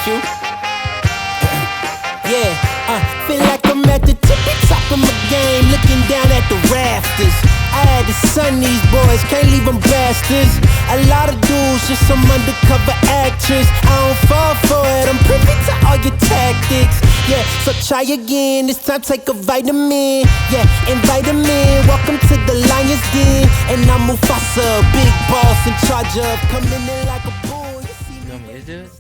you. Yeah, feel like I'm at the tippy top of my game, looking down at the rafters. I had to son these boys, can't leave them bastards. A lot of dudes, just some undercover actors. I don't fall for it, I'm privy to all your tactics. Yeah, so try again, this time take a vitamin. Yeah, invite them in, welcome to the Lion's Den. And I'm Mufasa, big boss in charge of coming in like a bull. You want me to do it?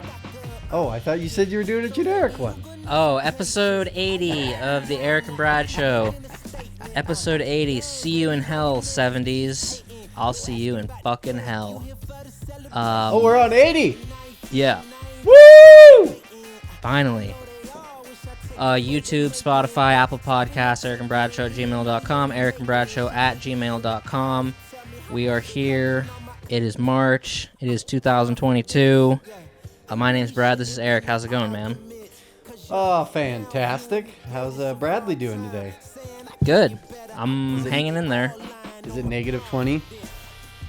Oh, I thought you said you were doing a generic one. Oh, episode 80 of the Erick and Brad Show. Episode 80, see you in hell, 70s. I'll see you in fucking hell. We're on 80! Yeah, Woo! finally. YouTube, Spotify, Apple Podcasts, Erick and Bradshaw at gmail.com, Erick and Bradshaw at gmail.com. We are here. It is March. It is 2022. My name's Brad. This is Erick. How's it going, man? Oh, fantastic. How's Bradley doing today? Good. I'm hanging in there. Is it negative 20?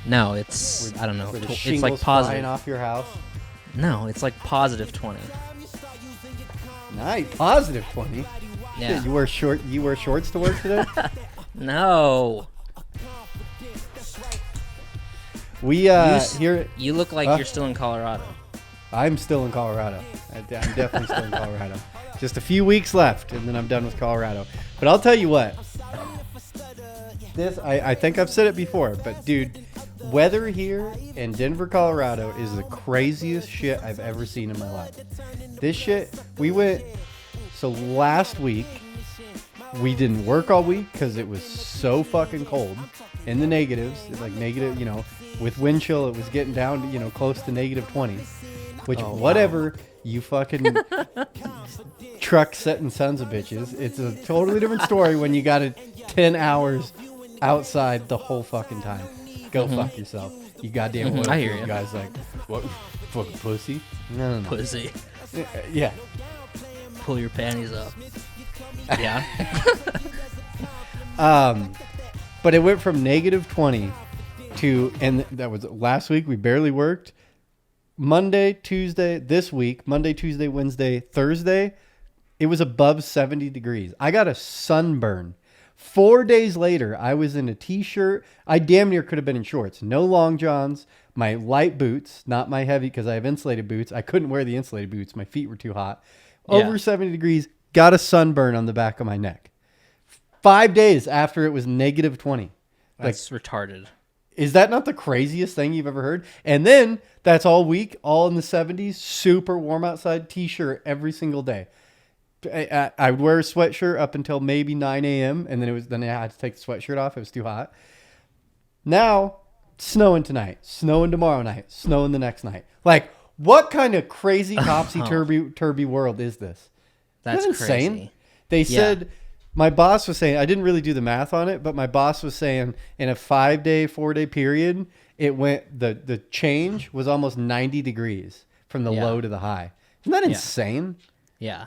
No, it's, I don't know. Were the It's shingles like flying positive. off your house? No, it's like positive 20. Nice. Positive 20? Yeah. Shit, you wear shorts to work today? No. We here. You look like you're still in Colorado. I'm still in Colorado. I'm definitely still in Colorado. Just a few weeks left, and then I'm done with Colorado. But I'll tell you what. I think I've said it before, but dude, weather here in Denver, Colorado is the craziest shit I've ever seen in my life. This shit, so last week, we didn't work all week because it was so fucking cold. In the negatives, like negative, with wind chill, it was getting down to, close to negative 20. Which, whatever, you fucking truck setting sons of bitches. It's a totally different story when you got it 10 hours outside the whole fucking time. Go fuck yourself. You goddamn I hear you. guys like, what, fucking pussy? No. Pussy. Yeah. Pull your panties up. Yeah. But it went from negative 20 to, and that was last week, we barely worked. Monday, Tuesday, this week, Monday, Tuesday, Wednesday, Thursday, it was above 70 degrees. I got a sunburn. 4 days later, I was in a t-shirt. I damn near could have been in shorts. No long johns, my light boots, not my heavy, because I have insulated boots. I couldn't wear the insulated boots. My feet were too hot. Over 70 degrees, got a sunburn on the back of my neck. 5 days after it was negative 20. That's retarded. Is that not the craziest thing you've ever heard? And then that's all week, all in the 70s, super warm outside, t-shirt every single day. I would wear a sweatshirt up until maybe 9 a.m. and then I had to take the sweatshirt off. It was too hot. Now, snowing tonight, snowing tomorrow night, snowing the next night. Like, what kind of crazy topsy-turvy world is this? That's Isn't that insane? crazy. They said, my boss was saying, I didn't really do the math on it, but my boss was saying in a 4-day period, it went, the change was almost 90 degrees from the low to the high. Isn't that insane? Yeah.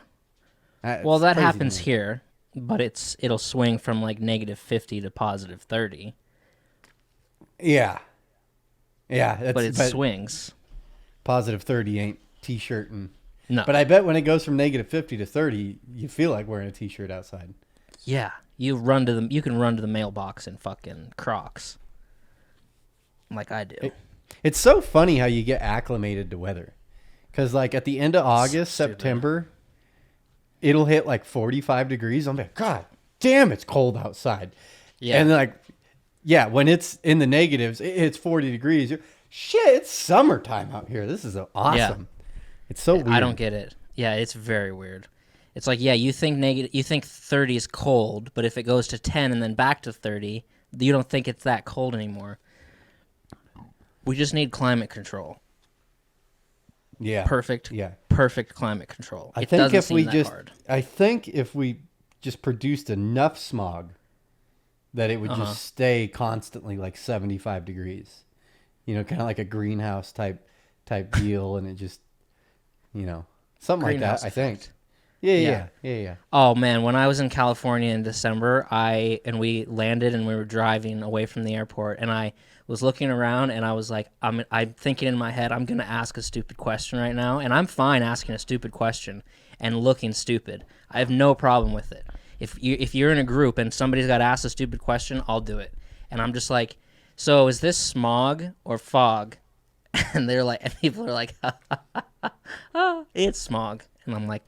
Well, that happens here, but it'll swing from like negative 50 to positive 30. Yeah. Yeah. But it swings. Positive 30 ain't t-shirt. No. But I bet when it goes from negative 50 to 30, you feel like wearing a t-shirt outside. Yeah. You can run to the mailbox in fucking Crocs. Like I do. It's so funny how you get acclimated to weather. Because like at the end of August, September, it'll hit like 45 degrees. I'm like, God damn, it's cold outside. Yeah. And like, yeah, when it's in the negatives, it's 40 degrees. Shit, it's summertime out here. This is awesome. Yeah. It's so weird. I don't get it. Yeah, it's very weird. It's like, you think 30 is cold, but if it goes to 10 and then back to 30, you don't think it's that cold anymore. We just need climate control. Yeah. Perfect climate control. I think if we just produced enough smog that it would just stay constantly like 75 degrees. Kind of like a greenhouse type deal, and it just, something like that, I think. Yeah. Oh man, when I was in California in December, we landed and we were driving away from the airport, and I was looking around and I was like, I'm thinking in my head, I'm gonna ask a stupid question right now, and I'm fine asking a stupid question and looking stupid. I have no problem with it. If you're in a group and somebody's got to ask a stupid question, I'll do it. And I'm just like, so is this smog or fog? And people are like, it's smog. And I'm like,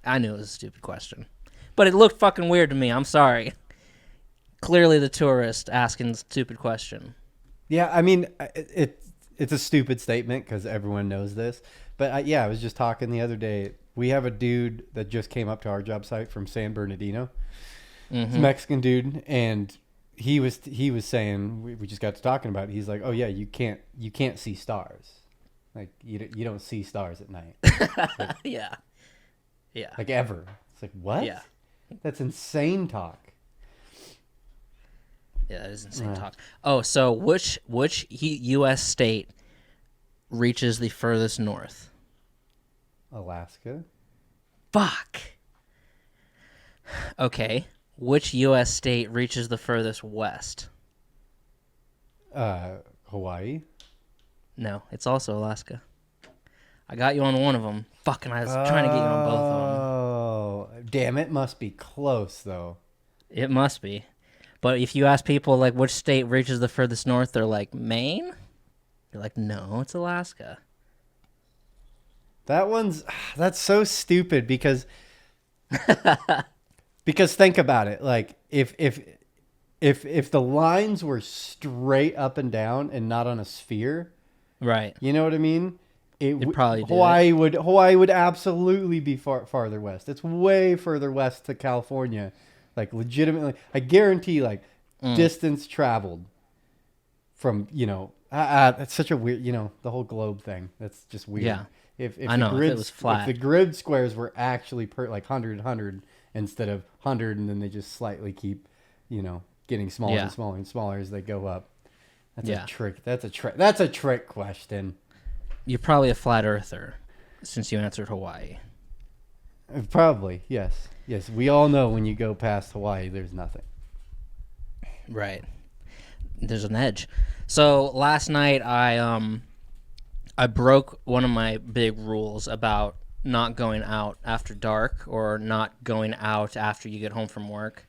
I knew it was a stupid question. But it looked fucking weird to me. I'm sorry. Clearly the tourist asking the stupid question. Yeah, I mean, it's a stupid statement because everyone knows this. But I was just talking the other day. We have a dude that just came up to our job site from San Bernardino. He's a Mexican dude, and he was saying, we just got to talking about it. He's like, oh yeah, you can't see stars, like you don't see stars at night. Like, yeah, like ever. It's like, what? Yeah, that's insane talk. Yeah, that is insane talk. Oh, so which U.S. state reaches the furthest north? Alaska. Fuck. Okay. Which U.S. state reaches the furthest west? Hawaii. No, it's also Alaska. I got you on one of them. Fucking, I was trying to get you on both of them. Oh, damn! It must be close though. It must be. But if you ask people like which state reaches the furthest north, they're like Maine. You're like, no, it's Alaska. That's so stupid because think about it. Like if the lines were straight up and down and not on a sphere, right? You know what I mean? It probably Hawaii would absolutely be farther west. It's way further west to California. Like legitimately, I guarantee distance traveled from, it's such a weird, the whole globe thing. That's just weird. Yeah. If I know, if it was flat. If the grid squares were actually like 100 instead of 100, and then they just slightly keep, getting smaller and smaller and smaller as they go up. That's a trick. That's a trick question. You're probably a flat earther since you answered Hawaii. Probably, yes. Yes, we all know when you go past Hawaii, there's nothing. Right. There's an edge. So last night I broke one of my big rules about not going out after dark or not going out after you get home from work.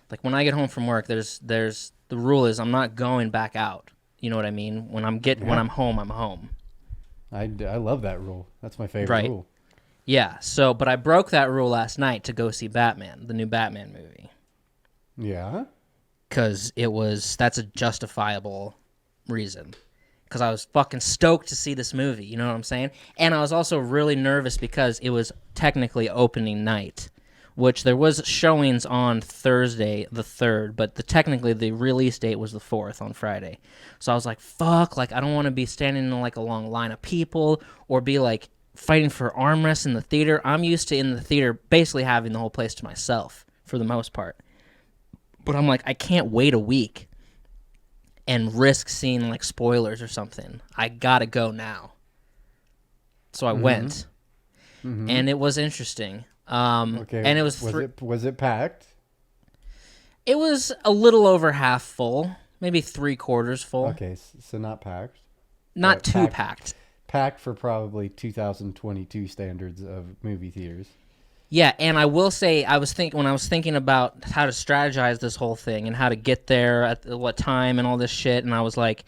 Like when I get home from work, there's the rule is I'm not going back out. You know what I mean? When I'm home, I'm home. I love that rule. That's my favorite rule. Yeah. So, but I broke that rule last night to go see Batman, the new Batman movie. Yeah. Because that's a justifiable reason. Because I was fucking stoked to see this movie, you know what I'm saying? And I was also really nervous because it was technically opening night, which there was showings on Thursday the 3rd, but technically the release date was the 4th on Friday. So I was like, fuck, like I don't want to be standing in like a long line of people or be like fighting for armrests in the theater. I'm used to in the theater basically having the whole place to myself for the most part. But I'm like, I can't wait a week and risk seeing like spoilers or something. I gotta go now. So I went, and it was interesting. Okay. And it was was it packed? It was a little over half full, maybe 3/4 full. Okay, so not packed. Not too packed. Packed for probably 2022 standards of movie theaters. Yeah, and I will say, when I was thinking about how to strategize this whole thing and how to get there at what time and all this shit, and I was like,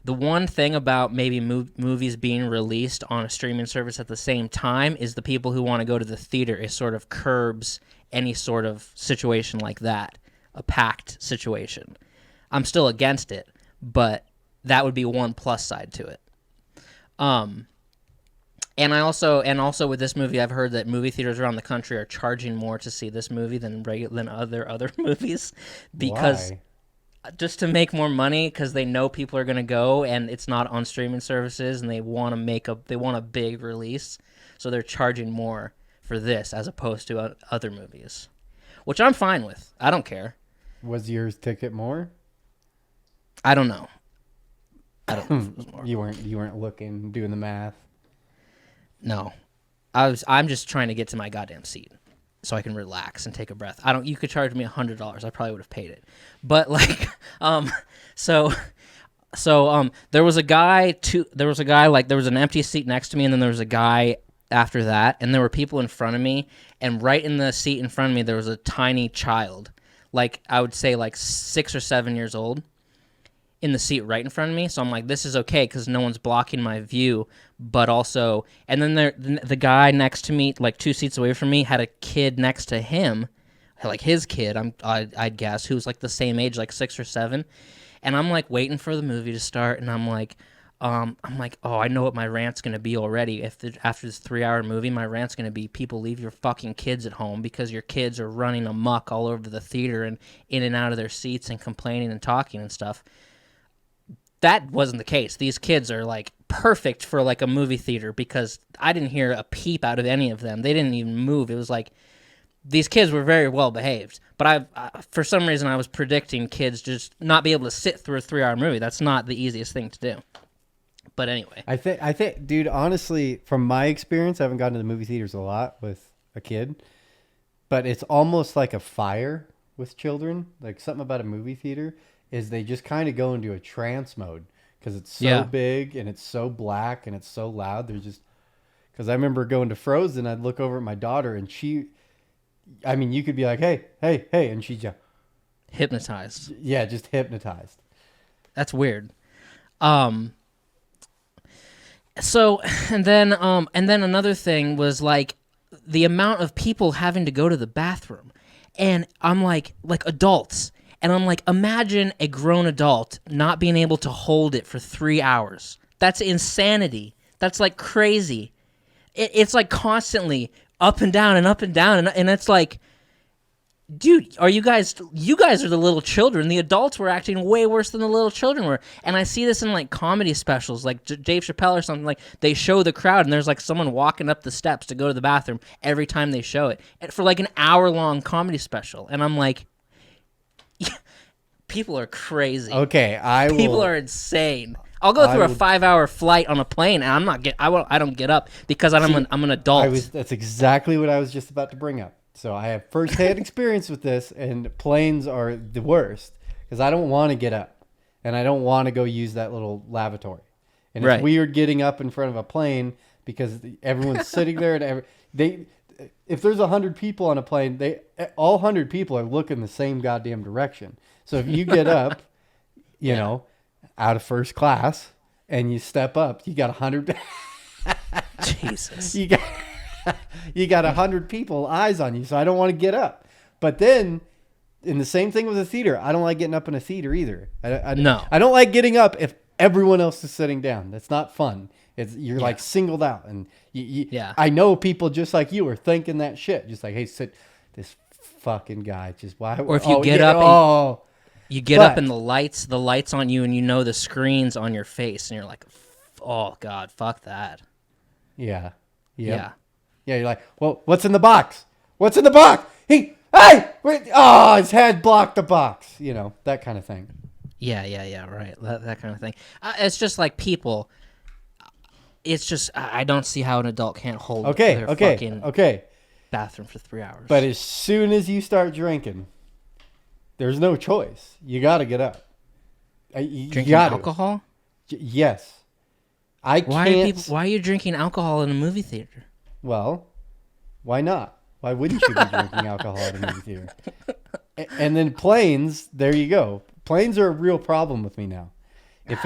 the one thing about maybe movies being released on a streaming service at the same time is the people who want to go to the theater. It sort of curbs any sort of situation like that, a packed situation. I'm still against it, but that would be one plus side to it. And also with this movie, I've heard that movie theaters around the country are charging more to see this movie than other movies because just to make more money because they know people are going to go and it's not on streaming services and they want a big release, so they're charging more for this as opposed to other movies, which I'm fine with. I don't care. Was your ticket more? I don't know. I don't know if it was more. You weren't looking, doing the math. No, I'm just trying to get to my goddamn seat. so I can relax and take a breath. You could charge me $100. I probably would have paid it. But like, so there was a guy there was an empty seat next to me, and then there was a guy after that, and there were people in front of me, and right in the seat in front of me there was a tiny child, like I would say like 6 or 7 years old, in the seat right in front of me. So I'm like, this is okay because no one's blocking my view. But also, and then the guy next to me, like 2 seats away from me, had a kid next to him, like his kid, I'd guess, who's like the same age, like 6 or 7. And I'm like waiting for the movie to start, and I'm like, oh, I know what my rant's gonna be already. After this 3-hour movie, my rant's gonna be, people, leave your fucking kids at home because your kids are running amok all over the theater and in and out of their seats and complaining and talking and stuff. That wasn't the case. These kids are like perfect for like a movie theater because I didn't hear a peep out of any of them. They didn't even move. It was like, these kids were very well behaved, but for some reason I was predicting kids just not be able to sit through a 3-hour movie. That's not the easiest thing to do. But anyway, I think, dude, honestly, from my experience, I haven't gone to the movie theaters a lot with a kid, but it's almost like a fire with children. Like something about a movie theater is they just kind of go into a trance mode because it's so big and it's so black and it's so loud. They're just, because I remember going to Frozen, I'd look over at my daughter and you could be like, hey, and she just hypnotized. Yeah, just hypnotized. That's weird. So, and then another thing was like the amount of people having to go to the bathroom, and I'm like adults, and I'm like, imagine a grown adult not being able to hold it for 3 hours. That's insanity. That's like crazy. It's like constantly up and down and up and down, and it's like, dude, you guys are the little children. The adults were acting way worse than the little children were. And I see this in like comedy specials, like Dave Chappelle or something. Like they show the crowd and there's like someone walking up the steps to go to the bathroom every time they show it for like an hour-long comedy special. And I'm like, people are crazy. Okay, people are insane. I'll go through a 5-hour flight on a plane, and I don't get up because I'm an adult. That's exactly what I was just about to bring up. So I have firsthand experience with this, and planes are the worst because I don't want to get up, and I don't want to go use that little lavatory. And it's weird getting up in front of a plane because everyone's sitting there, and if there's 100 people on a plane, all 100 people are looking the same goddamn direction. So if you get up, you know, out of first class, and you step up, you got 100. Jesus. You got 100 people eyes on you, so I don't want to get up. But then, in the same thing with a theater, I don't like getting up in a theater either. No. I don't like getting up if everyone else is sitting down. That's not fun. You're like singled out, and I know people just like you are thinking that shit. Just like, hey, sit, this fucking guy. Just why? Or if you get up, you get up and the lights on you, and you know the screen's on your face, and you're like, oh god, fuck that. Yeah. Yeah, you're like, well, what's in the box? What's in the box? Wait, his head blocked the box. You know, that kind of thing. Yeah, right. That kind of thing. It's just like people. It's just, I don't see how an adult can't hold their fucking bathroom for 3 hours. But as soon as you start drinking, there's no choice. You got to get up. Drinking alcohol? Yes. Why are you drinking alcohol in a movie theater? Well, why not? Why wouldn't you be drinking alcohol at a movie theater? And then planes, there you go. Planes are a real problem with me now. If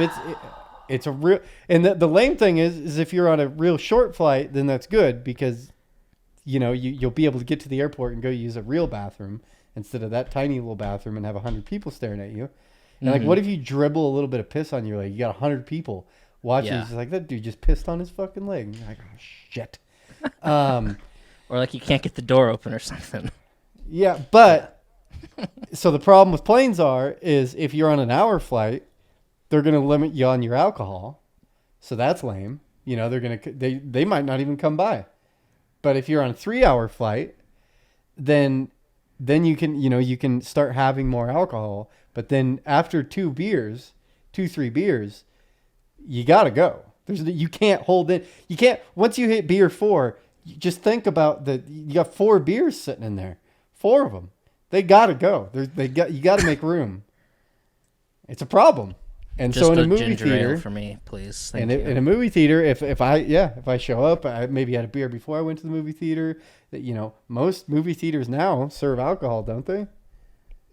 it's a real, and the lame thing is if you're on a real short flight, then that's good because, you know, you'll be able to get to the airport and go use a real bathroom instead of that tiny little bathroom and have 100 people staring at you. And like, what if you dribble a little bit of piss on your leg? You got 100 people watching. It's like, that dude just pissed on his fucking leg. And you're like, oh shit. Or like you can't get the door open or something. Yeah, but so the problem with planes is if you're on an hour flight, they're going to limit you on your alcohol. So that's lame. You know, they might not even come by. But if you're on a 3-hour flight, then you can start having more alcohol. But then after 3 beers, you got to go. You can't hold it. You can't, once you hit beer 4, just think about you got 4 beers sitting in there, 4 of them. They gotta go. You gotta make room. It's a problem. And Just so in a a movie ginger theater, ale for me, please. Thank and you. in a movie theater, if I show up, I maybe had a beer before I went to the movie theater. That most movie theaters now serve alcohol, don't they?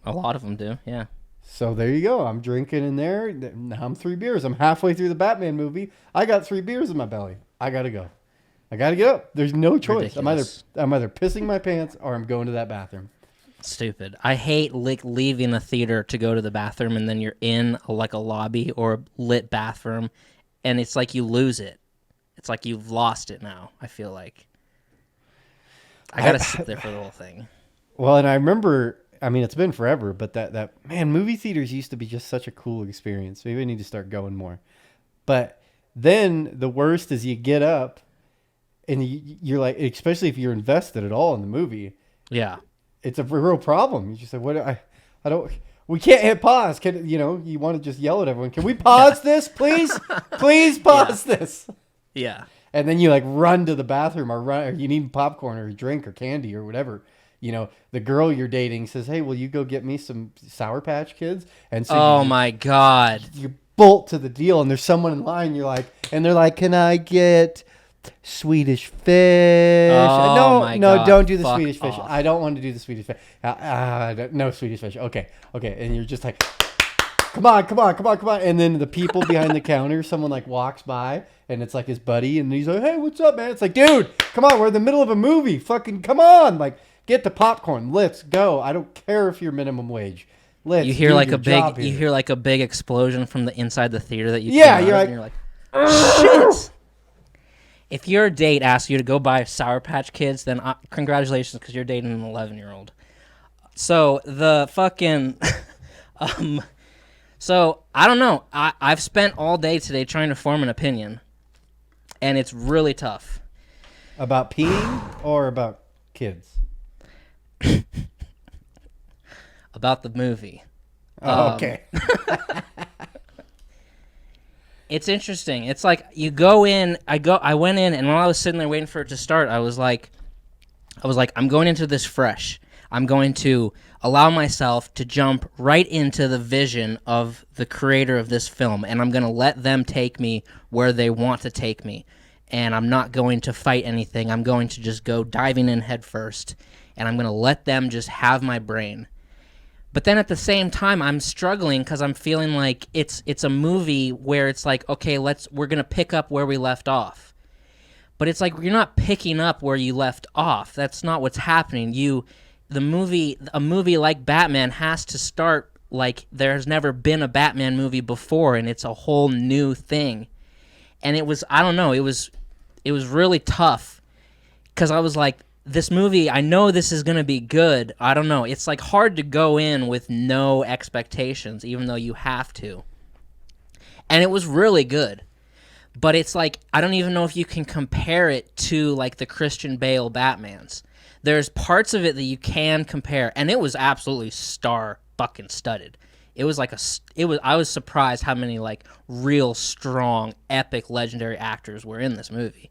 A lot of them do, yeah. So there you go. I'm drinking in there. Now I'm 3 beers. I'm halfway through the Batman movie. I got 3 beers in my belly. I gotta go. I gotta get up. There's no choice. Ridiculous. I'm either pissing my pants or I'm going to that bathroom. Stupid. I hate leaving a theater to go to the bathroom and then you're in a lobby or a lit bathroom and it's like you lose it. It's like you've lost it now, I feel like. I gotta sit there for the whole thing. Well, and I remember, I mean, it's been forever, but that man, movie theaters used to be just such a cool experience. Maybe I need to start going more. But then the worst is you get up and you're like, especially if you're invested at all in the movie. Yeah. It's a real problem. You just say, I don't, we can't hit pause. You want to just yell at everyone. Can we pause this, please? Please pause this. Yeah. And then you run to the bathroom or you need popcorn or a drink or candy or whatever. The girl you're dating says, hey, will you go get me some Sour Patch Kids? And so my God. You bolt to the deal and there's someone in line. And they're like, can I get Swedish fish? Oh, my no, God. don't do the Fuck Swedish fish. off. I don't want to do the Swedish fish. No Swedish fish. Okay. And you're just like, come on. And then the people behind the counter, someone walks by and it's his buddy and he's like, hey, what's up, man? It's like, dude, come on. We're in the middle of a movie. Fucking come on. Get the popcorn. Let's go. I don't care if you're minimum wage. Let's You hear do like your a big job here. you hear like a big explosion from the inside the theater that you Yeah, came out you're of, and you're like, shit. If your date asks you to go buy Sour Patch Kids, then congratulations, because you're dating an 11-year-old. So the fucking, so I don't know. I've spent all day today trying to form an opinion, and it's really tough. About peeing or about kids? About the movie. Okay. It's interesting. It's like you go in. I went in, and while I was sitting there waiting for it to start, I was like, I'm going into this fresh. I'm going to allow myself to jump right into the vision of the creator of this film, and I'm going to let them take me where they want to take me. And I'm not going to fight anything. I'm going to just go diving in head first, and I'm going to let them just have my brain. But then at the same time, I'm struggling because I'm feeling like it's a movie where it's like, okay, we're gonna pick up where we left off. But it's like you're not picking up where you left off. That's not what's happening. A movie like Batman has to start like there's never been a Batman movie before, and it's a whole new thing. And it was, I don't know, it was really tough because I was like, this movie, I know this is going to be good. I don't know. It's like hard to go in with no expectations, even though you have to. And it was really good. But it's like, I don't even know if you can compare it to like the Christian Bale Batmans. There's parts of it that you can compare, and it was absolutely star fucking studded. It was like I was surprised how many like real strong, epic, legendary actors were in this movie.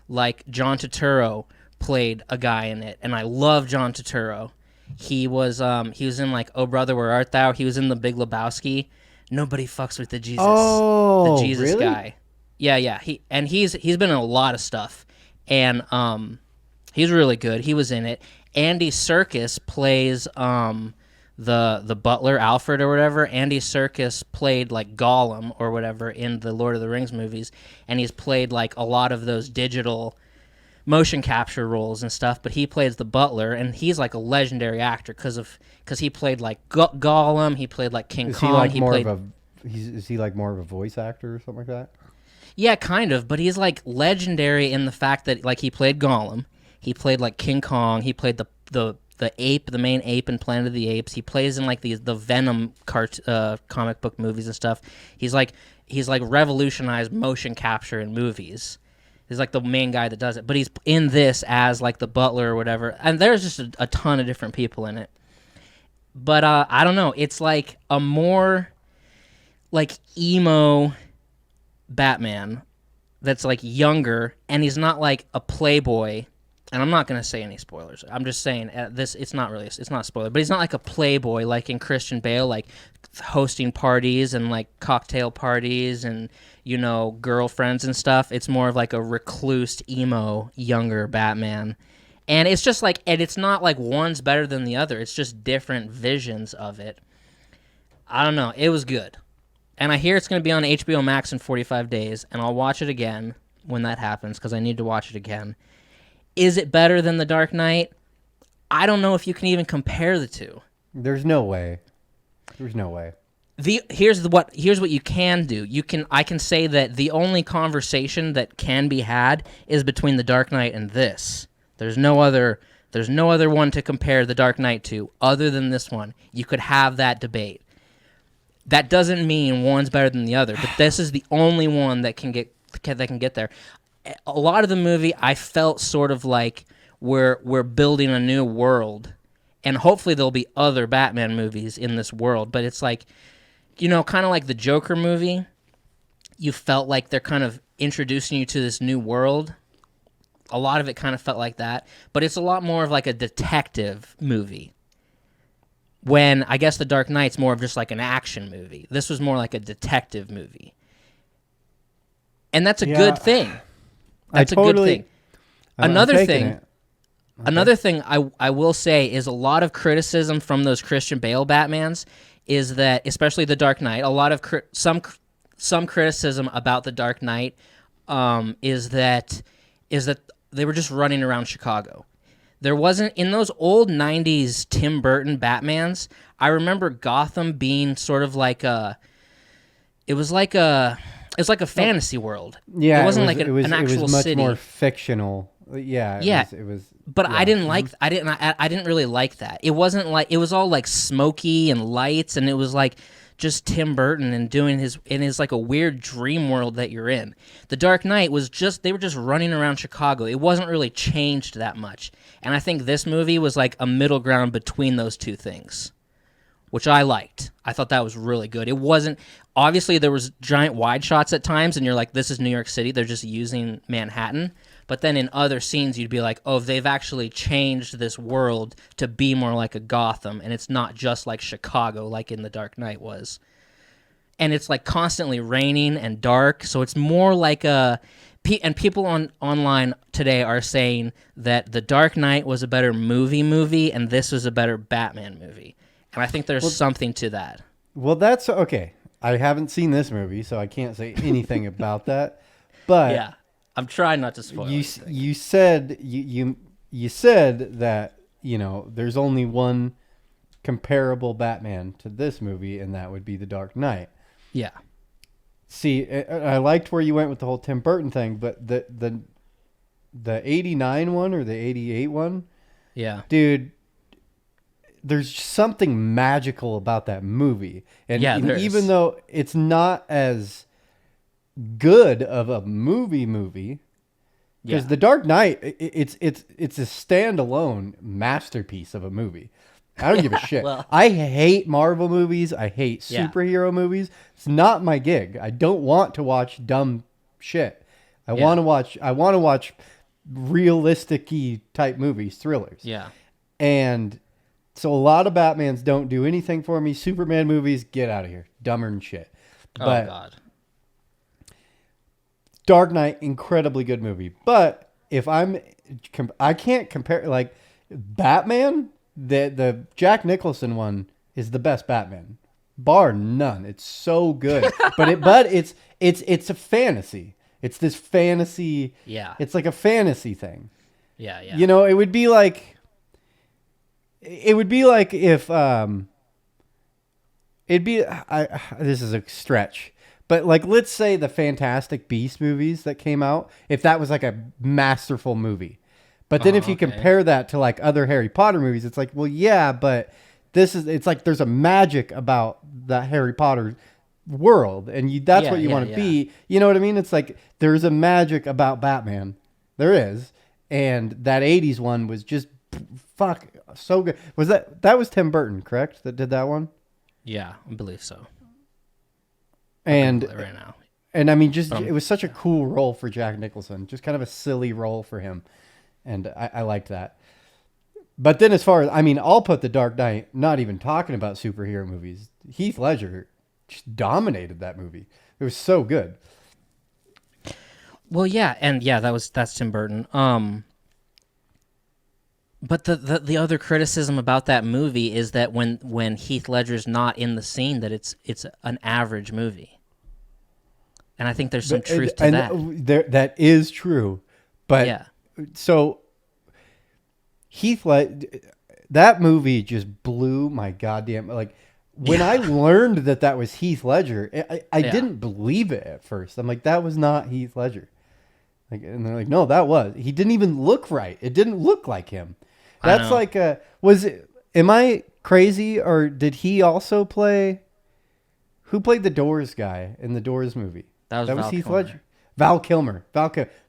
Like John Turturro played a guy in it, and I love John Turturro. He was in like Oh Brother Where Art Thou. He was in The Big Lebowski. Nobody fucks with the Jesus. Oh, the Jesus really? guy. Yeah. He's been in a lot of stuff, and he's really good. He was in it. Andy Serkis plays the butler Alfred or whatever. Andy Serkis played like Gollum or whatever in the Lord of the Rings movies, and he's played like a lot of those digital motion capture roles and stuff, but he plays the butler, and he's like a legendary actor because he played like Gollum, he played like King Kong. Is he like more of a voice actor or something like that? Yeah, kind of, but he's like legendary in the fact that like he played Gollum, he played like King Kong, he played the ape, the main ape in Planet of the Apes. He plays in like the Venom comic book movies and stuff. He's like revolutionized motion capture in movies. He's like the main guy that does it, but he's in this as like the butler or whatever. And there's just a ton of different people in it. But I don't know. It's like a more like emo Batman that's like younger, and he's not like a playboy and I'm not gonna say any spoilers. I'm just saying this. It's not a spoiler, but he's not like a playboy like in Christian Bale, like hosting parties and like cocktail parties and girlfriends and stuff. It's more of like a recluse, emo, younger Batman, and it's just like, and it's not like one's better than the other. It's just different visions of it. I don't know. It was good, and I hear it's gonna be on HBO Max in 45 days, and I'll watch it again when that happens because I need to watch it again. Is it better than The Dark Knight? I don't know if you can even compare the two. There's no way. There's no way. Here's what you can do. I can say that the only conversation that can be had is between The Dark Knight and this. There's no other one to compare The Dark Knight to other than this one. You could have that debate. That doesn't mean one's better than the other, but this is the only one that can get there. A lot of the movie, I felt sort of like we're building a new world, and hopefully there'll be other Batman movies in this world. But it's like, kind of like the Joker movie. You felt like they're kind of introducing you to this new world. A lot of it kind of felt like that, but it's a lot more of like a detective movie. When I guess The Dark Knight's more of just like an action movie. This was more like a detective movie. And that's a good thing. That's a good thing. Another thing I will say is a lot of criticism from those Christian Bale Batmans is that, especially The Dark Knight, a lot of some criticism about The Dark Knight is that they were just running around Chicago. There wasn't, in those old 90s Tim Burton Batmans, I remember Gotham being sort of like it was like a fantasy world. Yeah, it wasn't an actual city. It was much city. More fictional. Yeah. It was. But yeah. I didn't really like that. It wasn't like, it was all like smoky and lights, and it was like just Tim Burton and doing his like a weird dream world that you're in. The Dark Knight was they were just running around Chicago. It wasn't really changed that much. And I think this movie was like a middle ground between those two things, which I liked. I thought that was really good. It wasn't, obviously there was giant wide shots at times, and you're like, this is New York City. They're just using Manhattan. But then in other scenes, you'd be like, oh, they've actually changed this world to be more like a Gotham, and it's not just like Chicago like in The Dark Knight was. And it's like constantly raining and dark, so it's more like a... And people online today are saying that The Dark Knight was a better movie, and this was a better Batman movie. And I think there's something to that. Well, that's... Okay, I haven't seen this movie, so I can't say anything about that. But... Yeah. I'm trying not to spoil anything. You said you said that there's only one comparable Batman to this movie, and that would be The Dark Knight. Yeah. See, I liked where you went with the whole Tim Burton thing, but the 89 one or the 88 one, yeah, dude, there's something magical about that movie, and even though it's not as good of a movie because The Dark Knight, it's a standalone masterpiece of a movie. I don't give a shit. Well, I hate Marvel movies. I hate superhero movies. It's not my gig. I don't want to watch dumb shit. I want to watch realistic-y type movies, thrillers. Yeah. And so a lot of Batmans don't do anything for me. Superman movies, get out of here. Dumber than shit. But, oh God. Dark Knight, incredibly good movie. But if I can't compare, like, Batman, the Jack Nicholson one is the best Batman, bar none. It's so good. but it's a fantasy. It's this fantasy. Yeah. It's like a fantasy thing. Yeah, yeah. It would be like if this is a stretch. But, like, let's say the Fantastic Beast movies that came out, if that was, like, a masterful movie. But then if you compare that to, like, other Harry Potter movies, it's like, well, yeah, but it's like there's a magic about the Harry Potter world, and that's what you want to be. You know what I mean? It's like there's a magic about Batman. There is. And that 80s one was just, so good. That was Tim Burton, correct, that did that one? Yeah, I believe so. And right now. And I mean, it was such a cool role for Jack Nicholson. Just kind of a silly role for him. and I liked that. But then as far as, I mean, I'll put The Dark Knight, not even talking about superhero movies. Heath Ledger just dominated that movie. It was so good. Well, yeah, and yeah, that's Tim Burton. But the other criticism about that movie is that when Heath Ledger's not in the scene, that it's an average movie. And I think there's some truth to that. That is true. But yeah. So Heath Ledger, that movie just blew my goddamn, like, when I learned that was Heath Ledger, I didn't believe it at first. I'm like, that was not Heath Ledger. Like, and they're like, no, that was. He didn't even look right. It didn't look like him. That's like am I crazy, or did he also play, who played the Doors guy in the Doors movie? That was Heath Kilmer. Ledger. Val Kilmer.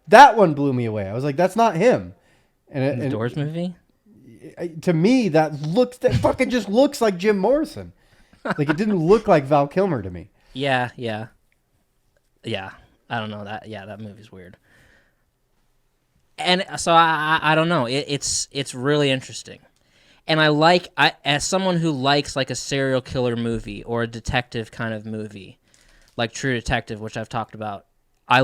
That one blew me away. I was like, that's not him. And the Doors movie? To me, that fucking just looks like Jim Morrison. Like, it didn't look like Val Kilmer to me. Yeah. I don't know that. Yeah, that movie's weird. And so I don't know. It's really interesting, and as someone who likes like a serial killer movie or a detective kind of movie, like True Detective, which I've talked about. I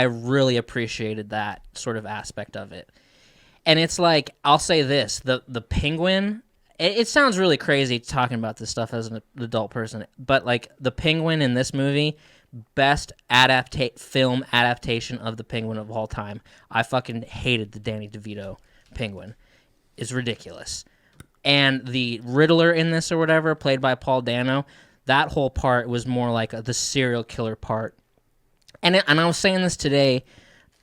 really appreciated that sort of aspect of it. And it's like, I'll say this, the Penguin, it sounds really crazy talking about this stuff as an adult person, but like the Penguin in this movie, best film adaptation of the Penguin of all time. I fucking hated the Danny DeVito Penguin. It's ridiculous. And the Riddler in this or whatever, played by Paul Dano, that whole part was more like the serial killer part. And I was saying this today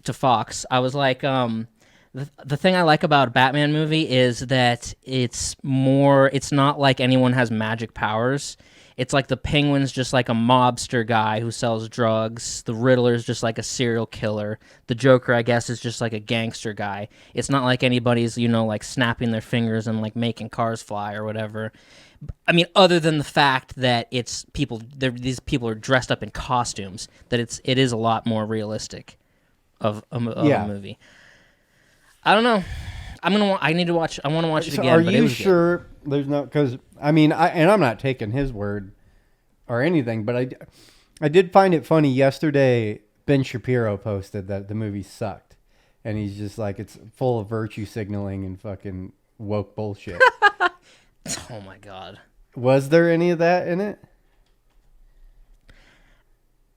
to Fox. I was like, the thing I like about a Batman movie is that it's not like anyone has magic powers. It's like the Penguin's just like a mobster guy who sells drugs. The Riddler's just like a serial killer. The Joker, I guess, is just like a gangster guy. It's not like anybody's, like snapping their fingers and like making cars fly or whatever. I mean, other than the fact that it's people, these people are dressed up in costumes, that it is a lot more realistic of a movie. I don't know. I want to watch it again. Are you sure there's no? Because I mean, I'm not taking his word or anything, but I did find it funny yesterday. Ben Shapiro posted that the movie sucked, and he's just like, it's full of virtue signaling and fucking woke bullshit. Oh my god! Was there any of that in it?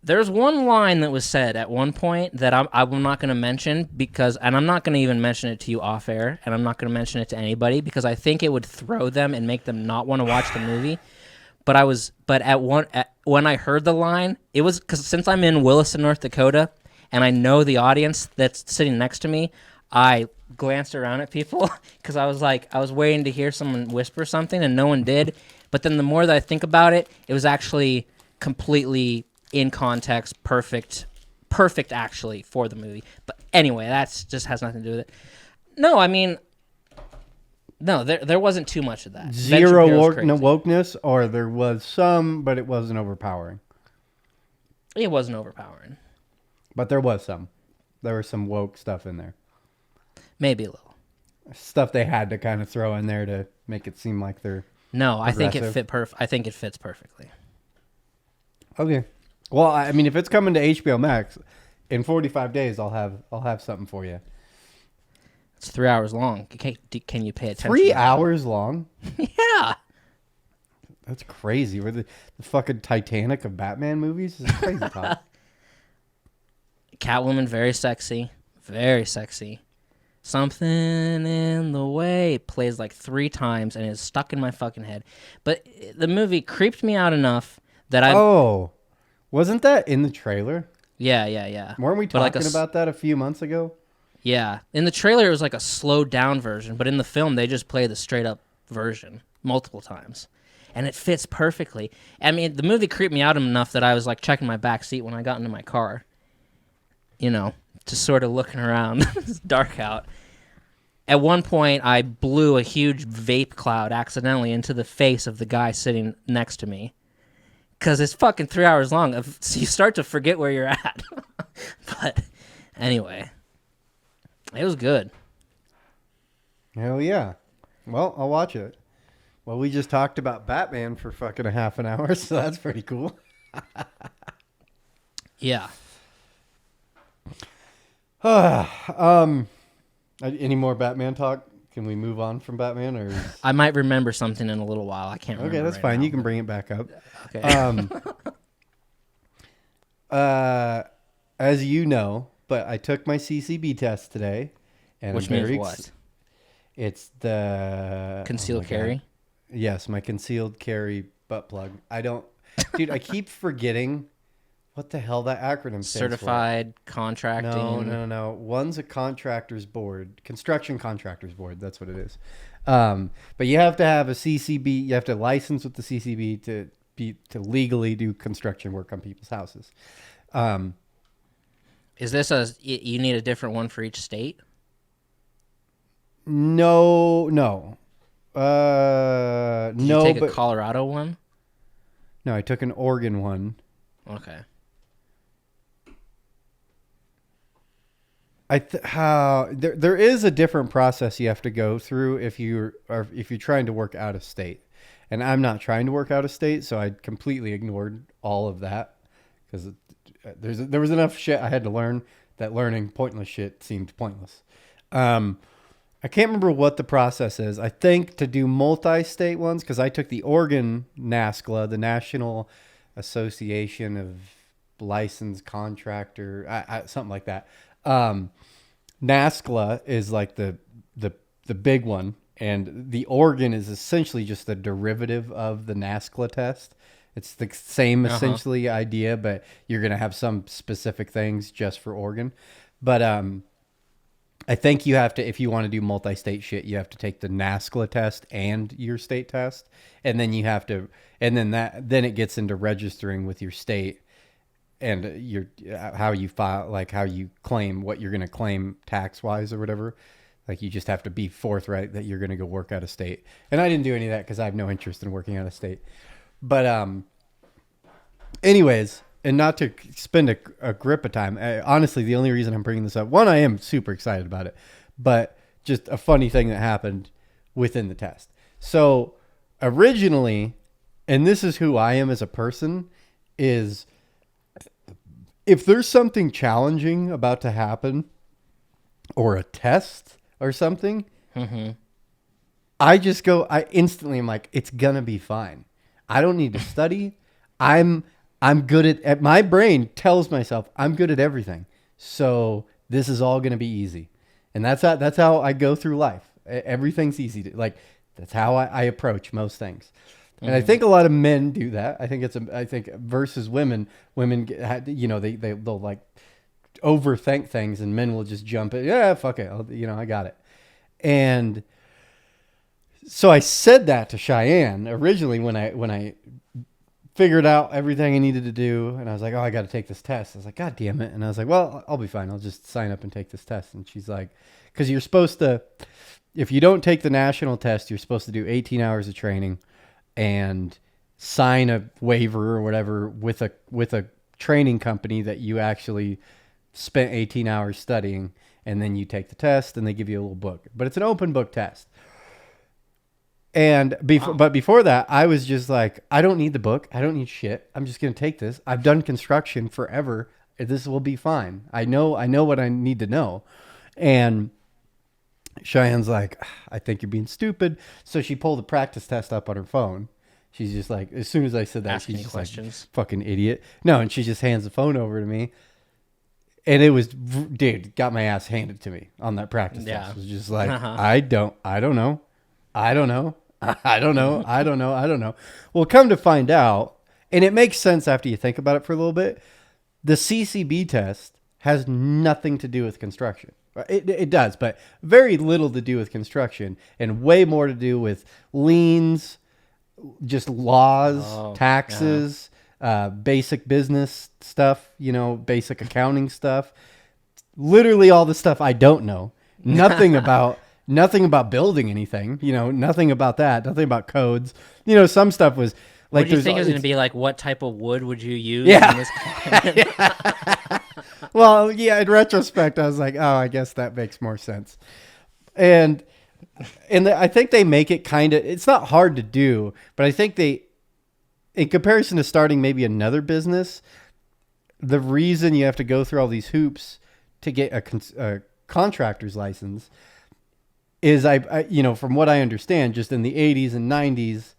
There's one line that was said at one point that I'm not going to mention and I'm not going to even mention it to you off air, and I'm not going to mention it to anybody because I think it would throw them and make them not want to watch the movie. But when I heard the line, it was because since I'm in Williston, North Dakota, and I know the audience that's sitting next to me, I glanced around at people because I was waiting to hear someone whisper something, and no one did. But then the more that I think about it, it was actually completely in context, perfect actually for the movie. But anyway, that's just has nothing to do with it. No, I mean, no, there wasn't too much of that. Zero wokeness, or there was some, but it wasn't overpowering. It wasn't overpowering. But there was some. There was some woke stuff in there. Maybe a little. Stuff they had to kind of throw in there to make it seem like they're I think it fits perfectly. Okay. Well, I mean, if it's coming to HBO Max in 45 days, I'll have something for you. It's 3 hours long. Can you pay attention? 3 hours long? Yeah. That's crazy. We're the fucking Titanic of Batman movies. This is crazy talk. Catwoman, very sexy. Very sexy. Something in the way plays like 3 times and is stuck in my fucking head. But the movie creeped me out enough that wasn't that in the trailer? Yeah. Weren't we talking about that a few months ago? Yeah. In the trailer, it was like a slowed down version, but in the film, they just play the straight up version multiple times. And it fits perfectly. I mean, the movie creeped me out enough that I was like checking my back seat when I got into my car. Just sort of looking around. It's dark out. At one point, I blew a huge vape cloud accidentally into the face of the guy sitting next to me. Because it's fucking 3 hours long. So you start to forget where you're at. But anyway, it was good. Hell yeah. Well, I'll watch it. Well, we just talked about Batman for fucking a half an hour, so that's pretty cool. Yeah. Any more Batman talk? Can we move on from Batman, or? I might remember something in a little while. I can't remember. Okay, that's right fine. now, You can bring it back up. Okay. As you know, but I took my CCB test today, and Which I'm means very what? It's the Concealed carry? God. Yes, my concealed carry butt plug. Dude, I keep forgetting what the hell that acronym stands Certified contracting. for. No. One's a contractor's board, construction contractor's board. That's what it is. But you have to have a CCB. You have to license with the CCB to legally do construction work on people's houses. Is this you need a different one for each state? No. Did you take a Colorado one? No, I took an Oregon one. Okay. There is a different process you have to go through if you're trying to work out of state, and I'm not trying to work out of state, so I completely ignored all of that because there was enough shit I had to learn that learning pointless shit seemed pointless. I can't remember what the process is. I think to do multi-state ones, because I took the Oregon NASCLA, the National Association of Licensed Contractor, something like that. NASCLA is like the big one, and the Oregon is essentially just a derivative of the NASCLA test. It's the same essentially idea, but you're gonna have some specific things just for Oregon. But I think you have to, if you want to do multi-state shit, you have to take the NASCLA test and your state test, and then you have to, and then it gets into registering with your state and your how you file, like how you claim what you're going to claim tax wise or whatever. Like you just have to be forthright that you're going to go work out of state. And I didn't do any of that because I have no interest in working out of state. But anyways. And not to spend a grip of time. Honestly, the only reason I'm bringing this up, one, I am super excited about it, but just a funny thing that happened within the test. So originally, and this is who I am as a person, is if there's something challenging about to happen or a test or something, I instantly am like, it's going to be fine. I don't need to study. I'm good at my brain tells myself I'm good at everything. So this is all going to be easy. And that's how I go through life. Everything's easy that's how I approach most things. And I think a lot of men do that. I think versus women they'll like overthink things, and men will just jump in. Yeah, fuck it. I got it. And so I said that to Cheyenne originally when I figured out everything I needed to do, and I was like, oh, I got to take this test. I was like, God damn it. And I was like, well, I'll be fine. I'll just sign up and take this test. And she's like, because you're supposed to, if you don't take the national test, you're supposed to do 18 hours of training and sign a waiver or whatever with a training company that you actually spent 18 hours studying, and then you take the test and they give you a little book. But it's an open book test. And before that, I was just like, I don't need the book. I don't need shit. I'm just going to take this. I've done construction forever. This will be fine. I know what I need to know. And Cheyenne's like, I think you're being stupid. So she pulled the practice test up on her phone. She's just like, as soon as I said that, Asking she's just questions. like, fucking idiot. No, and she just hands the phone over to me. And it was, dude, got my ass handed to me on that practice test. It was just like, I don't know. Well, come to find out, and it makes sense after you think about it for a little bit, the CCB test has nothing to do with construction. It does, but very little to do with construction, and way more to do with liens, just laws, taxes, basic business stuff, basic accounting stuff. Literally all the stuff I don't know. Nothing about building anything, nothing about that, nothing about codes. Some stuff was like, what do you think is going to be like, what type of wood would you use? Yeah. In this? Well, yeah, in retrospect, I was like, oh, I guess that makes more sense. And And I think they make it kind of, it's not hard to do, but I think they, in comparison to starting maybe another business, the reason you have to go through all these hoops to get a contractor's license is I, you know, from what I understand, just in the 80s and 90s,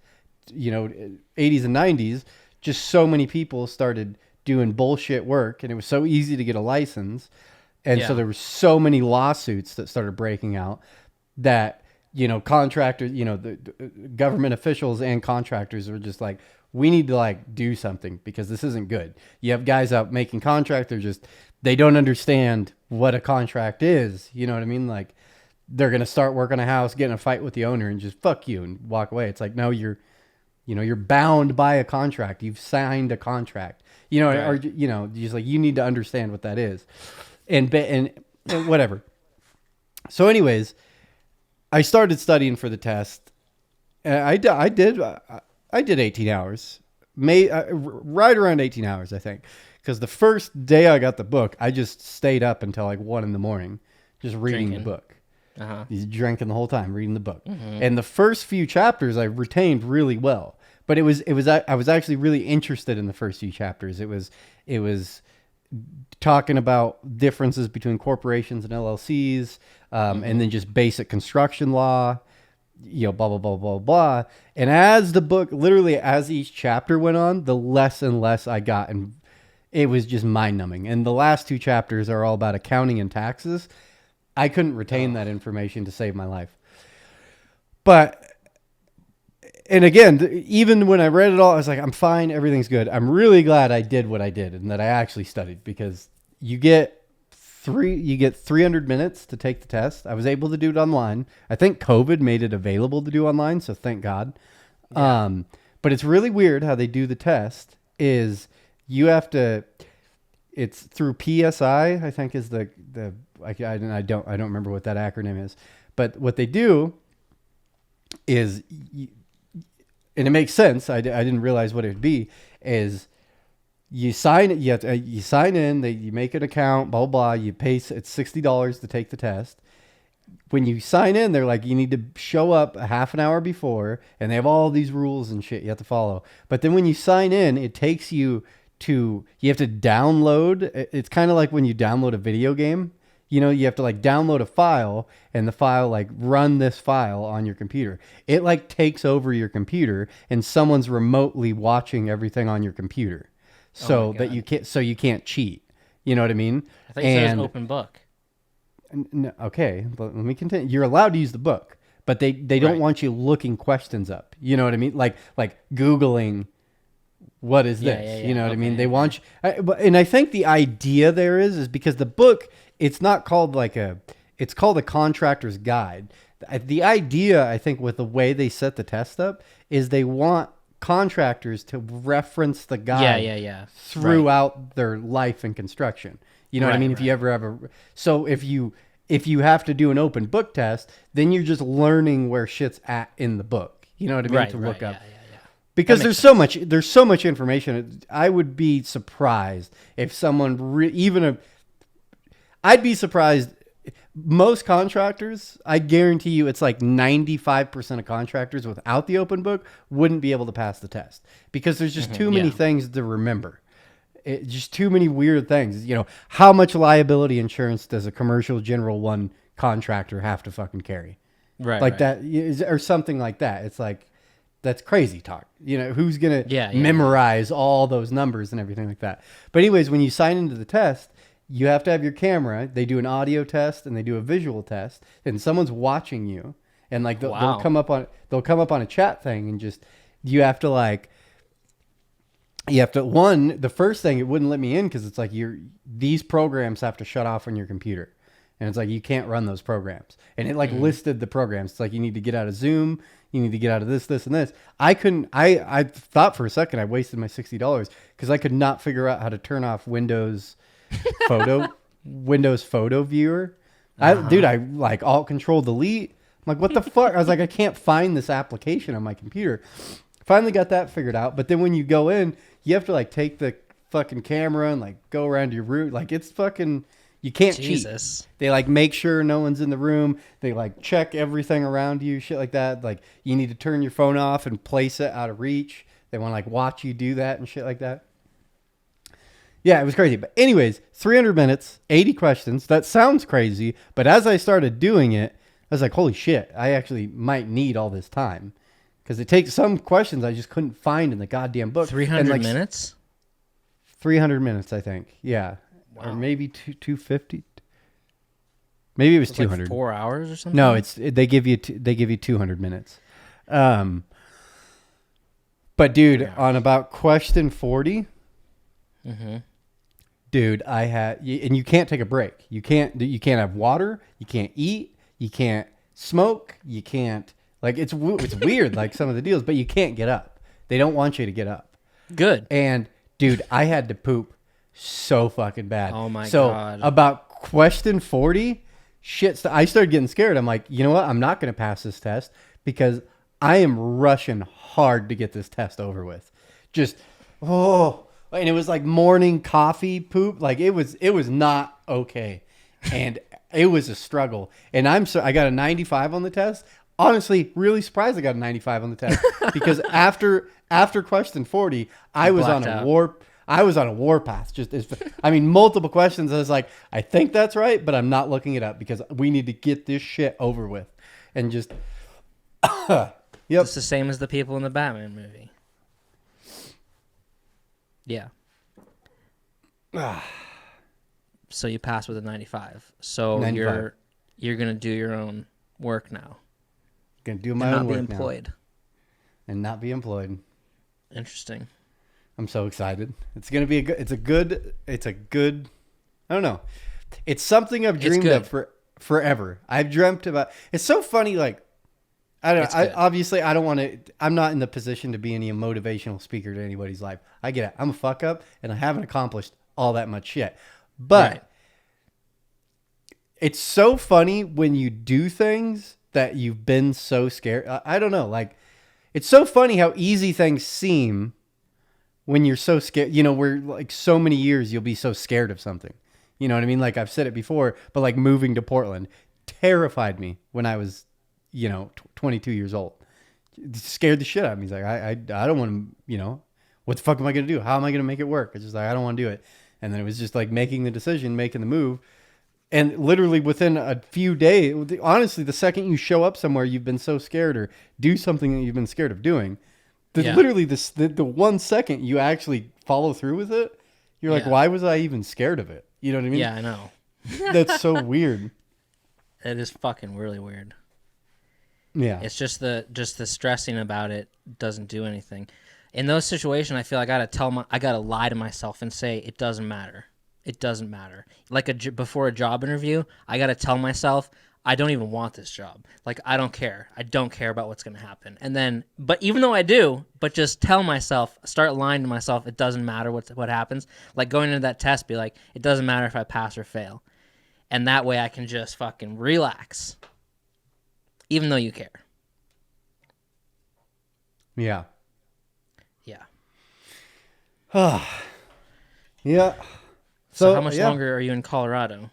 you know, 80s and 90s, just so many people started doing bullshit work, and it was so easy to get a license. And so there were so many lawsuits that started breaking out that, you know, contractors, you know, the government officials and contractors were just like, we need to like do something because this isn't good. You have guys out making contracts. They're just, they don't understand what a contract is. You know what I mean? Like, they're going to start working a house, get in a fight with the owner and just fuck you and walk away. It's like, no, you're bound by a contract. You've signed a contract, you know, or, you know, just like, you need to understand what that is and whatever. So anyways, I started studying for the test. I did 18 hours, right around 18 hours, I think. Because the first day I got the book, I just stayed up until like 1 a.m, just reading the book. He's drinking the whole time, reading the book. And the first few chapters I retained really well. But I was actually really interested in the first few chapters. It was talking about differences between corporations and LLCs, and then just basic construction law, you know, blah, blah, blah, blah, blah. And as the book, literally as each chapter went on, the less and less I got. And it was just mind numbing. And the last 2 chapters are all about accounting and taxes. I couldn't retain that information to save my life. But, and again, even when I read it all, I was like, I'm fine. Everything's good. I'm really glad I did what I did and that I actually studied, because you get 300 minutes to take the test. I was able to do it online. I think COVID made it available to do online, so thank God. Yeah. But it's really weird how they do the test. Is you have to, it's through PSI, I think is the I don't remember what that acronym is. But what they do is, and it makes sense, I didn't realize what it would be, is you sign in, you make an account, blah, blah, blah, you pay, it's $60 to take the test. When you sign in, they're like, you need to show up a half an hour before, and they have all these rules and shit you have to follow. But then when you sign in, it takes you to, you have to download, it's kind of like when you download a video game. You know, you have to like download a file, and the file, like, run this file on your computer. It like takes over your computer, and someone's remotely watching everything on your computer, so that you can't cheat. You know what I mean? I thought you said it was open book. No, okay, let me continue. You're allowed to use the book, but they don't want you looking questions up. You know what I mean? Like Googling, what is this? Yeah. You know what I mean? They want you, and I think the idea there is because the book, it's not called it's called a contractor's guide. The idea, I think, with the way they set the test up is they want contractors to reference the guide throughout their life in construction. You know what I mean? If you ever have so if you have to do an open book test, then you're just learning where shit's at in the book. You know what I mean? To look up. Because there's so much information. I would be surprised if someone I'd be surprised. Most contractors, I guarantee you, it's like 95% of contractors without the open book wouldn't be able to pass the test because there's just too many things to remember. Just too many weird things. You know, how much liability insurance does a commercial general one contractor have to fucking carry? That, or something like that. It's like, that's crazy talk. You know, who's going to memorize all those numbers and everything like that? But anyways, when you sign into the test, you have to have your camera. They do an audio test and they do a visual test, and someone's watching you. And like they'll come up on a chat thing, and just the first thing, it wouldn't let me in because it's like these programs have to shut off on your computer, and it's like you can't run those programs. And it listed the programs. It's like you need to get out of Zoom, you need to get out of this, and this. I couldn't. I thought for a second I wasted my $60 because I could not figure out how to turn off Windows Photo Viewer. I like Alt Control Delete. I'm like, what the fuck? I was like, I can't find this application on my computer. Finally got that figured out. But then when you go in, you have to like take the fucking camera and like go around your route. Like it's fucking, You can't Jesus. cheat. They like make sure no one's in the room. They like check everything around you, shit like that. Like you need to turn your phone off and place it out of reach. They want to like watch you do that and shit like that. Yeah, it was crazy. But anyways, 300 minutes, 80 questions. That sounds crazy, but as I started doing it, I was like, holy shit, I actually might need all this time. Because it takes some questions I just couldn't find in the goddamn book. 300 minutes? 300 minutes, I think. Yeah. Wow. Or maybe 250. Maybe it was 200. Like 4 hours or something? No, they give you 200 minutes. But dude, on about question 40, dude, I had, and you can't take a break. You can't have water. You can't eat. You can't smoke. You can't, like, it's weird, like some of the deals, but you can't get up. They don't want you to get up. Good. And dude, I had to poop so fucking bad. Oh my So God. about question 40, I started getting scared. I'm like, you know what? I'm not going to pass this test because I am rushing hard to get this test over with. Just, and it was like morning coffee poop. Like it was not okay. And it was a struggle. And I got a 95 on the test. Honestly, really surprised I got a 95 on the test because after question 40, I was on a war path. Multiple questions. I was like, I think that's right, but I'm not looking it up because we need to get this shit over with. And just, yep. It's the same as the people in the Batman movie. Yeah. So you pass with a 95. So 95. you're going to do your own work now. Gonna do my own work not be employed. now. And not be employed. Interesting. I'm so excited. It's gonna be it's a good. I don't know. It's something I've dreamed of for forever. I've dreamt about. It's so funny. Like I don't know. Obviously, I don't want to. I'm not in the position to be any motivational speaker to anybody's life. I get it. I'm a fuck up, and I haven't accomplished all that much yet. But it's so funny when you do things that you've been so scared. I don't know. Like, it's so funny how easy things seem when you're so scared. You know, where like so many years you'll be so scared of something. You know what I mean? Like I've said it before, but like moving to Portland terrified me when I was, 22 years old. It scared the shit out of me. It's like, I don't want to, what the fuck am I going to do? How am I going to make it work? It's just like, I don't want to do it. And then it was just like making the decision, making the move. And literally within a few days, honestly, the second you show up somewhere you've been so scared or do something that you've been scared of doing, literally the 1 second you actually follow through with it, you're like, why was I even scared of it? You know what I mean? Yeah, I know. That's so weird. It is fucking really weird. Yeah. It's just the stressing about it doesn't do anything. In those situations, I feel like I gotta lie to myself and say it doesn't matter. It doesn't matter. Like before a job interview, I got to tell myself, I don't even want this job. Like, I don't care. I don't care about what's going to happen. And then, but even though I do, but just tell myself, start lying to myself, it doesn't matter what happens. Like going into that test, be like, it doesn't matter if I pass or fail. And that way I can just fucking relax. Even though you care. Yeah. Yeah. Yeah. So how much longer are you in Colorado?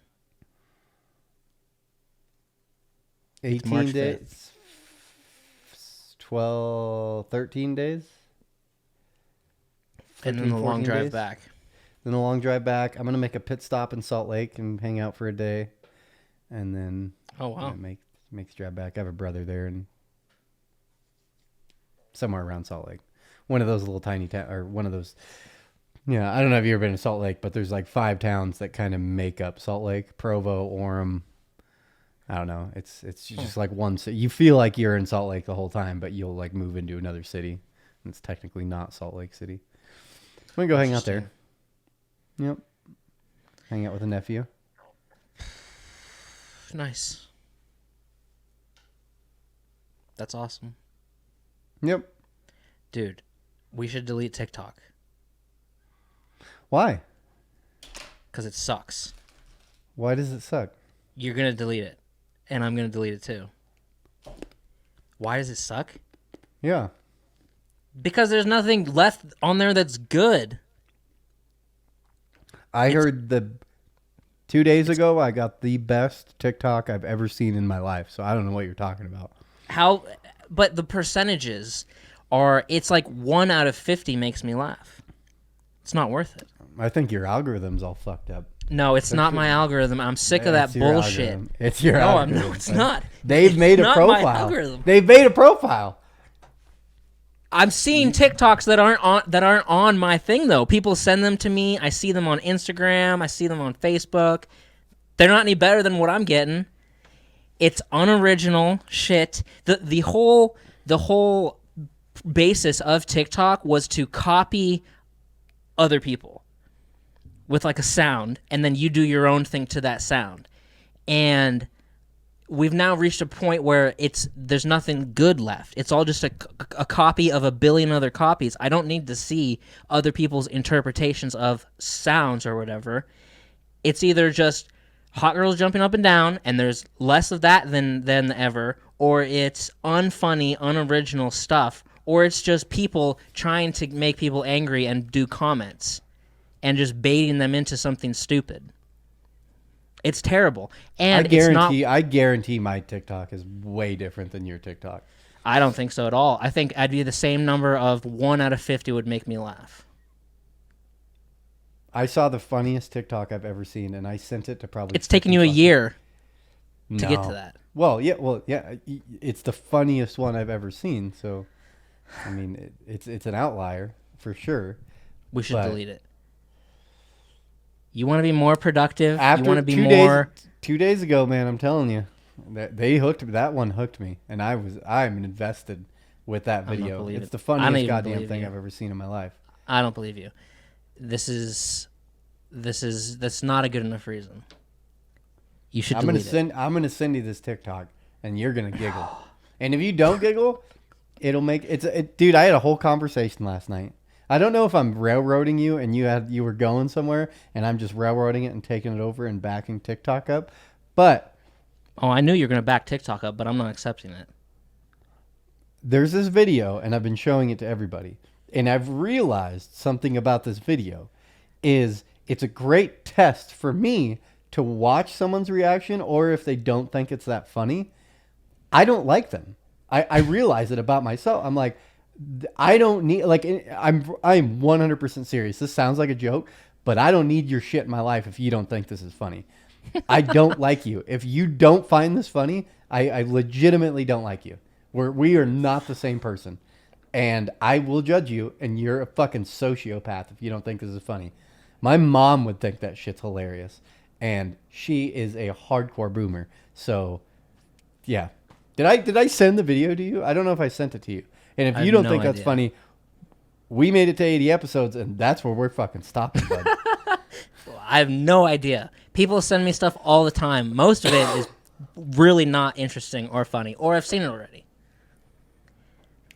18 days. 13 days. 15, And then the long drive days. back. Then a long drive back. I'm going to make a pit stop in Salt Lake and hang out for a day. And then make the drive back. I have a brother there and somewhere around Salt Lake. One of those little tiny towns, or one of those. Yeah, I don't know if you've ever been to Salt Lake, but there's like 5 towns that kind of make up Salt Lake. Provo, Orem. I don't know. It's just like one city. You feel like you're in Salt Lake the whole time, but you'll like move into another city. And it's technically not Salt Lake City. I'm going to go hang out there. Yep. Hang out with a nephew. Nice. That's awesome. Yep. Dude, we should delete TikTok. Why? Because it sucks. Why does it suck? You're going to delete it. And I'm going to delete it too. Why does it suck? Yeah. Because there's nothing left on there that's good. I heard 2 days ago, I got the best TikTok I've ever seen in my life. So I don't know what you're talking about. But the percentages it's like 1 out of 50 makes me laugh. It's not worth it. I think your algorithm's all fucked up. No, it's not my algorithm. I'm sick of that bullshit. Algorithm. It's your algorithm. No, it's not. They've made a not profile. my algorithm. They've made a profile. I'm seeing TikToks that aren't on my thing though. People send them to me. I see them on Instagram. I see them on Facebook. They're not any better than what I'm getting. It's unoriginal shit. The whole basis of TikTok was to copy other people with like a sound, and then you do your own thing to that sound. And we've now reached a point where there's nothing good left. It's all just a copy of a billion other copies. I don't need to see other people's interpretations of sounds or whatever. It's either just hot girls jumping up and down, and there's less of that than ever, or it's unfunny, unoriginal stuff, or it's just people trying to make people angry and do comments and just baiting them into something stupid. It's terrible. And I guarantee my TikTok is way different than your TikTok. I don't think so at all. I think I'd be the same number of 1 out of 50 would make me laugh. I saw the funniest TikTok I've ever seen, and I sent it to probably... It's taken you a year to get to that. Well, yeah. It's the funniest one I've ever seen, so... I mean, it's an outlier, for sure. We should delete it. You want to be more productive? After you want to be more... 2 days ago, man, I'm telling you. That one hooked me, and I'm invested with that video. It's the funniest goddamn thing I've ever seen in my life. I don't believe you. That's not a good enough reason. You should delete it. I'm gonna send you this TikTok, and you're gonna giggle. And if you don't giggle, it'll make dude. I had a whole conversation last night. I don't know if I'm railroading you, and you were going somewhere, and I'm just railroading it and taking it over and backing TikTok up. But I knew you were gonna back TikTok up, but I'm not accepting it. There's this video, and I've been showing it to everybody. And I've realized something about this video is it's a great test for me to watch someone's reaction, or if they don't think it's that funny, I don't like them. I realize it about myself. I'm like, I don't need, like, I'm 100% serious. This sounds like a joke, but I don't need your shit in my life if you don't think this is funny. I don't like you. If you don't find this funny, I legitimately don't like you. We are not the same person. And I will judge you, and you're a fucking sociopath if you don't think this is funny. My mom would think that shit's hilarious, and she is a hardcore boomer. So, yeah. Did I send the video to you? I don't know if I sent it to you. And if you don't think that's funny, we made it to 80 episodes, and that's where we're fucking stopping, bud. I have no idea. People send me stuff all the time. Most of it is really not interesting or funny, or I've seen it already.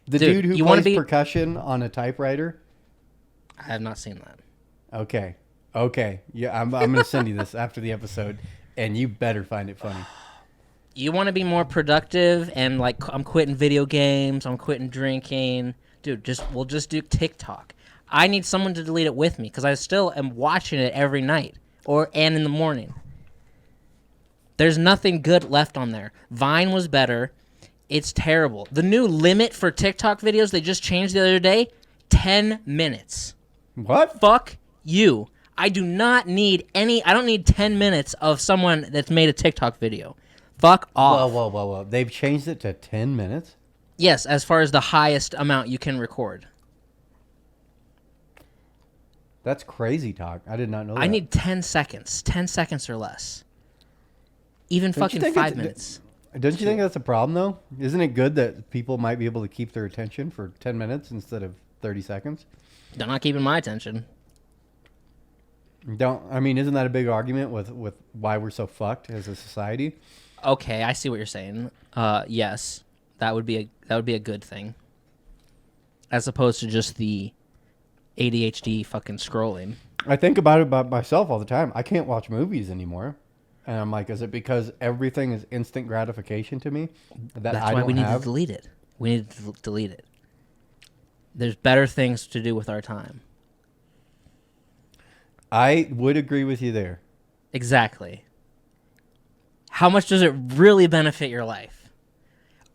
The dude who plays percussion on a typewriter? I have not seen that. Okay. Yeah, I'm going to send you this after the episode, and you better find it funny. You want to be more productive, and like, I'm quitting video games, I'm quitting drinking. Dude, we'll just do TikTok. I need someone to delete it with me, because I still am watching it every night and in the morning. There's nothing good left on there. Vine was better. It's terrible. The new limit for TikTok videos they just changed the other day, 10 minutes. What? Fuck you. I don't need 10 minutes of someone that's made a TikTok video. Fuck off. Whoa. They've changed it to 10 minutes? Yes, as far as the highest amount you can record. That's crazy talk. I did not know that. I need 10 seconds. 10 seconds or less. Even fucking 5 minutes. Don't you think that's a problem, though? Isn't it good that people might be able to keep their attention for 10 minutes instead of 30 seconds? They're not keeping my attention. Isn't that a big argument with why we're so fucked as a society? Okay, I see what you're saying. Yes, that would be a good thing, as opposed to just the ADHD fucking scrolling. I think about myself all the time. I can't watch movies anymore. And I'm like, is it because everything is instant gratification to me? That's why we need to delete it. We need to delete it. There's better things to do with our time. I would agree with you there. Exactly. How much does it really benefit your life?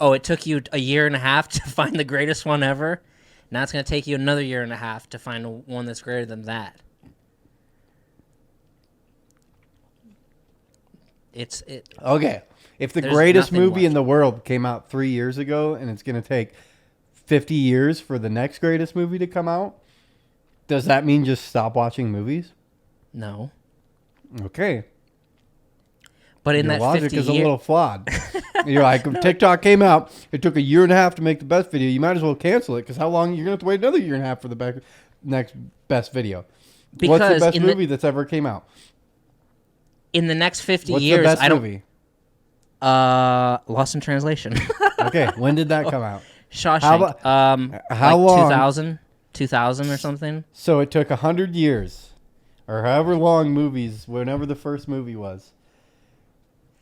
Oh, it took you a year and a half to find the greatest one ever. Now it's going to take you another year and a half to find one that's greater than that. Okay. If the There's greatest nothing movie in left. the world came out 3 years ago and it's going to take 50 years for the next greatest movie to come out, does that mean just stop watching movies? No. Okay. But in Your that logic 50 is a years... little flawed. You're like, if TikTok came out, it took a year and a half to make the best video. You might as well cancel it because how long you're gonna have to wait another year and a half for the next best video? What's the Because best movie that's ever came out? In the next 50 What's years, the best I don't... movie? Lost in Translation. Okay, when did that come out? Shawshank. How like long? 2000 or something. So it took 100 years, or however long movies, whenever the first movie was.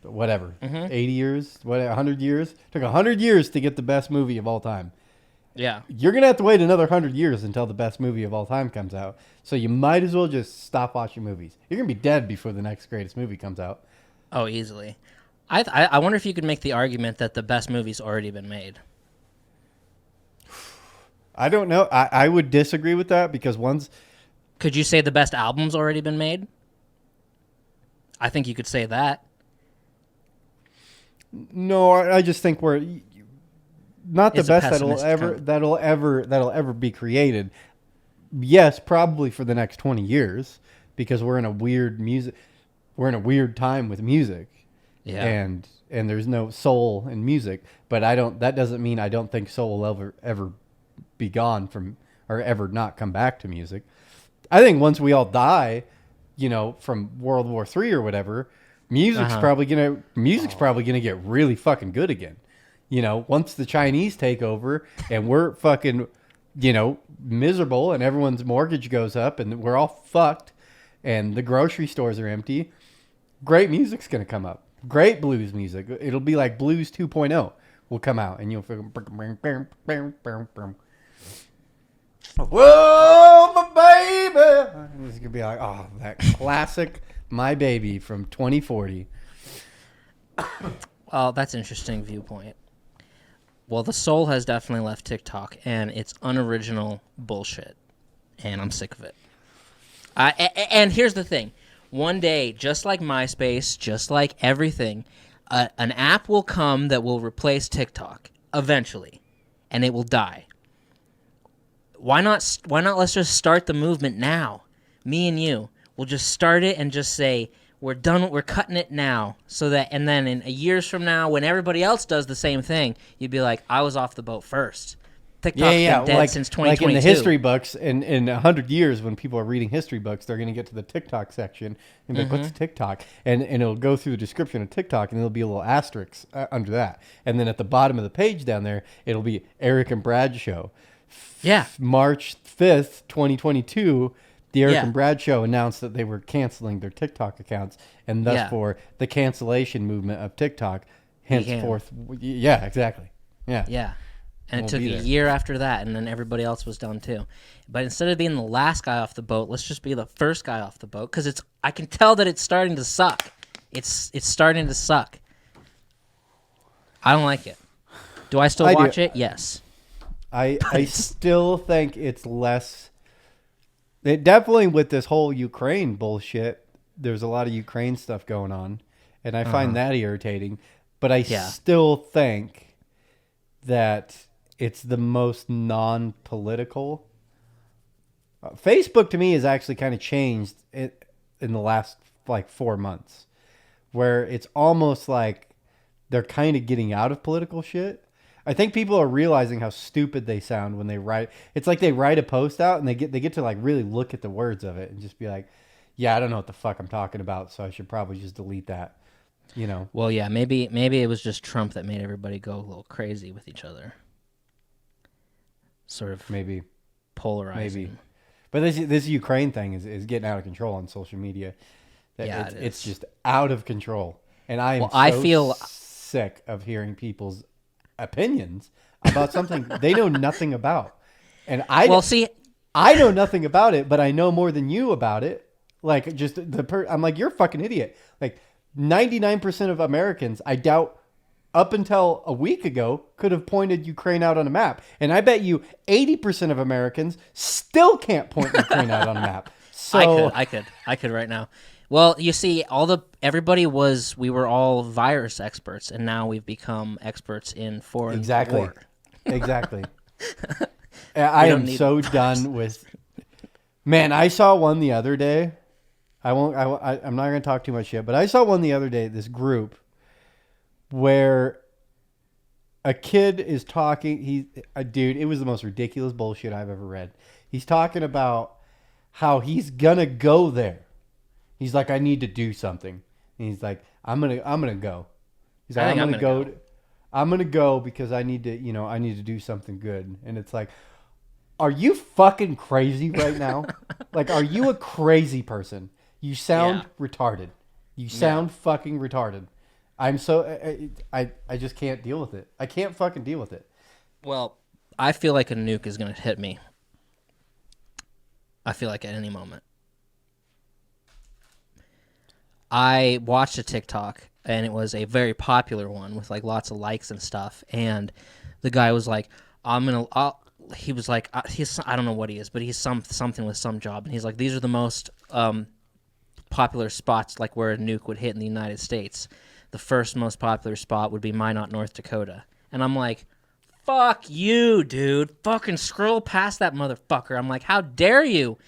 Whatever, 80 years, 100 years. Took 100 years to get the best movie of all time. Yeah. You're gonna have to wait another 100 years until the best movie of all time comes out. So you might as well just stop watching movies. You're gonna be dead before the next greatest movie comes out. Oh, easily. I wonder if you could make the argument that the best movie's already been made. I don't know. I would disagree with that because Could you say the best album's already been made? I think you could say that. No, I just think we're not the It's a best pessimistic that'll ever be created. Yes, probably for the next 20 years because we're in a weird time with music. Yeah. And there's no soul in music, but that doesn't mean I don't think soul will ever be gone from or ever not come back to music. I think once we all die, from World War III or whatever, music's probably gonna get really fucking good again. Once the Chinese take over and we're fucking, miserable and everyone's mortgage goes up and we're all fucked and the grocery stores are empty, great music's gonna come up. Great blues music. It'll be like Blues 2.0 will come out and you'll feel whoa, my baby. And it's gonna be like, oh, that classic My Baby from 2040. Well, that's an interesting viewpoint. Well, the soul has definitely left TikTok, and it's unoriginal bullshit, and I'm sick of it. And here's the thing. One day, just like MySpace, just like everything, an app will come that will replace TikTok eventually, and it will die. Why not let's just start the movement now? Me and you. We'll just start it and just say, we're done, we're cutting it now. So that, and then in years from now, when everybody else does the same thing, you'd be like, I was off the boat first. TikTok's been dead since 2022. Like in the history books, in 100 years, when people are reading history books, they're going to get to the TikTok section and be like, what's TikTok? And it'll go through the description of TikTok, and there'll be a little asterisk under that. And then at the bottom of the page down there, it'll be Erick and Brad Show. Yeah. March 5th, 2022, the Erick Yeah. and Brad Show announced that they were canceling their TikTok accounts, and thus for the cancellation movement of TikTok, henceforth. Yeah, exactly. Yeah. Yeah. And We'll it took be a there. year after that, and then everybody else was done too. But instead of being the last guy off the boat, let's just be the first guy off the boat, because I can tell that it's starting to suck. It's starting to suck. I don't like it. Do I still watch it? Yes. I still think it's less. It definitely, with this whole Ukraine bullshit, there's a lot of Ukraine stuff going on, and I find that irritating. But I still think that it's the most non-political. Facebook to me has actually kind of changed in the last 4 months, where it's almost like they're kind of getting out of political shit. I think people are realizing how stupid they sound when they write. It's like they write a post out and they get to really look at the words of it and just be like, yeah, I don't know what the fuck I'm talking about, so I should probably just delete that. Well, yeah, maybe it was just Trump that made everybody go a little crazy with each other. Sort of maybe polarizing. Maybe. But this Ukraine thing is getting out of control on social media. It's just out of control. And I feel sick of hearing people's opinions about something they know nothing about. And I know nothing about it, but I know more than you about it. Like, just I'm like, you're a fucking idiot. Like, 99% of Americans, I doubt, up until a week ago, could have pointed Ukraine out on a map. And I bet you 80% of Americans still can't point Ukraine out on a map. So I could right now. Well, you see, we were all virus experts, and now we've become experts in foreign war. Exactly. I am so done with. Man, I saw one the other day. I'm not going to talk too much yet, but I saw one the other day. This group where a kid is talking. Dude, it was the most ridiculous bullshit I've ever read. He's talking about how he's gonna go there. He's like, I need to do something. And he's like, I'm gonna go. He's like, I'm gonna go because I need to do something good. And it's like, are you fucking crazy right now? Like, are you a crazy person? You sound retarded. You sound fucking retarded. I'm so I just can't deal with it. I can't fucking deal with it. Well, I feel like a nuke is gonna hit me. I feel like at any moment. I watched a TikTok, and it was a very popular one with like lots of likes and stuff. And the guy was like, he was like, I don't know what he is, but he's something with some job. And he's like, these are the most popular spots like where a nuke would hit in the United States. The first most popular spot would be Minot, North Dakota. And I'm like, fuck you, dude. Fucking scroll past that motherfucker. I'm like, how dare you?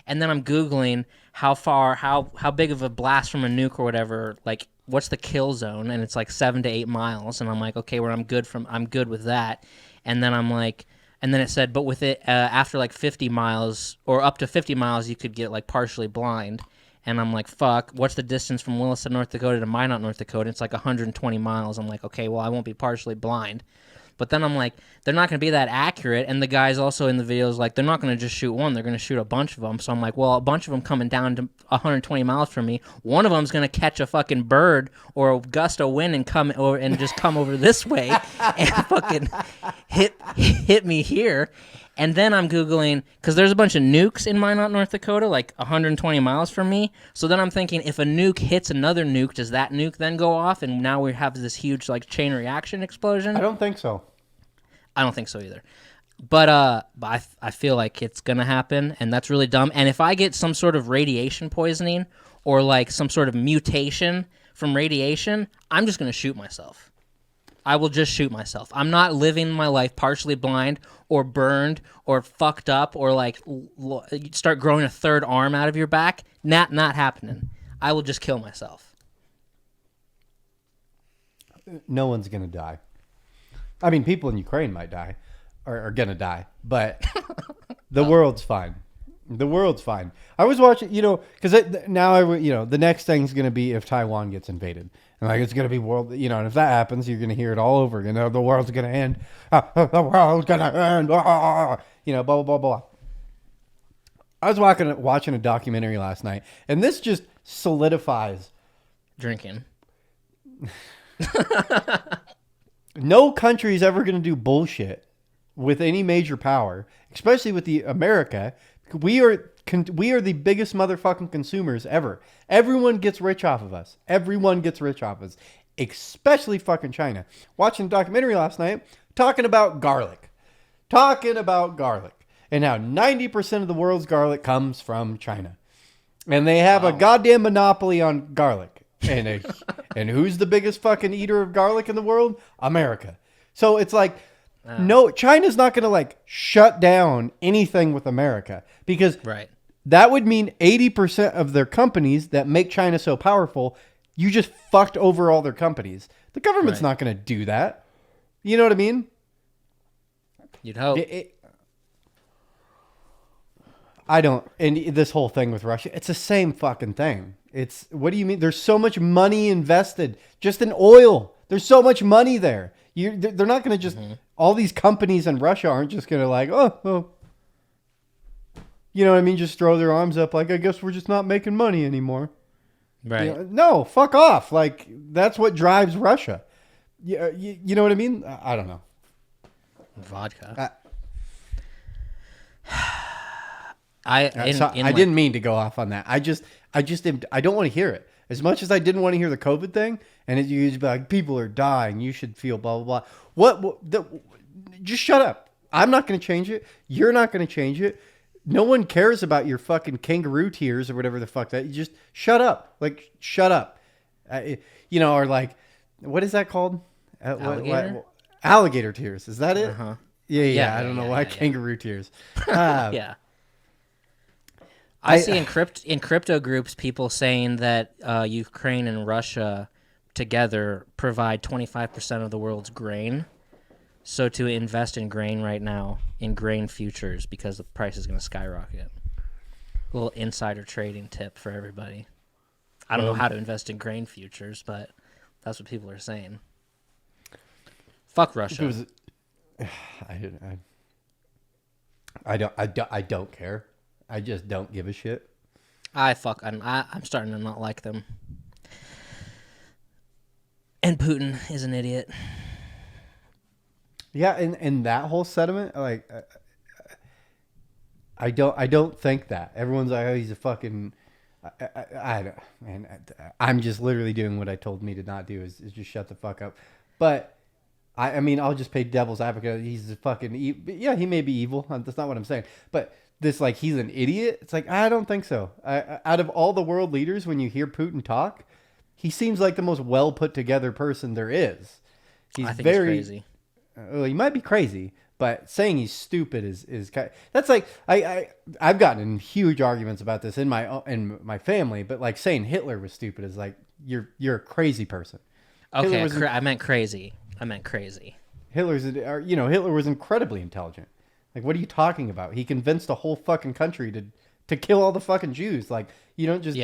And then I'm Googling how big of a blast from a nuke or whatever, like, what's the kill zone? And it's like 7 to 8 miles. And I'm like, okay, I'm good with that. And then I'm like, and then it said, but with it, after like 50 miles or up to 50 miles, you could get like partially blind. And I'm like, fuck, what's the distance from Williston, North Dakota to Minot, North Dakota? It's like 120 miles. I'm like, okay, well, I won't be partially blind. But then I'm like, they're not going to be that accurate. And the guys also in the videos, like, they're not going to just shoot one. They're going to shoot a bunch of them. So I'm like, well, a bunch of them coming down to 120 miles from me. One of them's going to catch a fucking bird or a gust of wind and come over this way and fucking hit me here. And then I'm Googling, because there's a bunch of nukes in Minot, North Dakota, like 120 miles from me. So then I'm thinking, if a nuke hits another nuke, does that nuke then go off? And now we have this huge like chain reaction explosion? I don't think so. I don't think so either. But I feel like it's going to happen, and that's really dumb. And if I get some sort of radiation poisoning or like some sort of mutation from radiation, I'm just going to shoot myself. I will just shoot myself. I'm not living my life partially blind or burned or fucked up or like start growing a third arm out of your back. Not happening. I will just kill myself. No one's going to die. I mean, people in Ukraine might die or are going to die, but the world's fine. The world's fine. I was watching, because now the next thing's going to be if Taiwan gets invaded. And like, it's going to be world, and if that happens, you're going to hear it all over. The world's going to end. The world's going to end. Blah, blah, blah, blah. I was watching a documentary last night, and this just solidifies. Drinking. No country is ever going to do bullshit with any major power, especially with the America. We are the biggest motherfucking consumers ever. Everyone gets rich off of us. Everyone gets rich off of us, especially fucking China. Watching a documentary last night talking about garlic. And now 90% of the world's garlic comes from China. And they have a goddamn monopoly on garlic. And who's the biggest fucking eater of garlic in the world? America. So it's like, no, China's not going to like shut down anything with America because that would mean 80% of their companies that make China so powerful, you just fucked over all their companies. The government's not going to do that. You know what I mean? You'd hope. I don't. And this whole thing with Russia, it's the same fucking thing. What do you mean? There's so much money invested just in oil. There's so much money there. They're not going to just, all these companies in Russia aren't just going to like, oh, you know what I mean? Just throw their arms up like, I guess we're just not making money anymore. Right. No, fuck off. Like, that's what drives Russia. You know what I mean? I don't know. Vodka. I didn't mean to go off on that. I just I don't want to hear it. As much as I didn't want to hear the COVID thing, and it used to be like, people are dying, you should feel blah, blah, blah. Just shut up. I'm not going to change it. You're not going to change it. No one cares about your fucking kangaroo tears or whatever the fuck that. You just shut up. Like, shut up. Or like, what is that called? Alligator? Alligator tears. Is that it? Uh-huh. Yeah. I don't know why kangaroo tears. Yeah. I see in crypto groups people saying that Ukraine and Russia together provide 25% of the world's grain. So to invest in grain right now, in grain futures, because the price is going to skyrocket. A little insider trading tip for everybody. I don't know how to invest in grain futures, but that's what people are saying. Fuck Russia. I don't care. I just don't give a shit. I'm starting to not like them. And Putin is an idiot. Yeah, and that whole sentiment, like, I don't think that. Everyone's like, oh, he's a fucking. I don't, man. I'm just literally doing what I told me to not do is just shut the fuck up. But I mean, I'll just play devil's advocate. He's a fucking yeah. He may be evil. That's not what I'm saying. But this, like, he's an idiot. It's like, I don't think so. Out of all the world leaders, when you hear Putin talk, he seems like the most well put together person there is. I think he's crazy. Well, he might be crazy, but saying he's stupid is that's like I've gotten in huge arguments about this in my family, but like saying Hitler was stupid is like you're a crazy person. Okay, I meant crazy. Hitler was incredibly intelligent. Like, what are you talking about? He convinced a whole fucking country to kill all the fucking Jews. Like, you don't just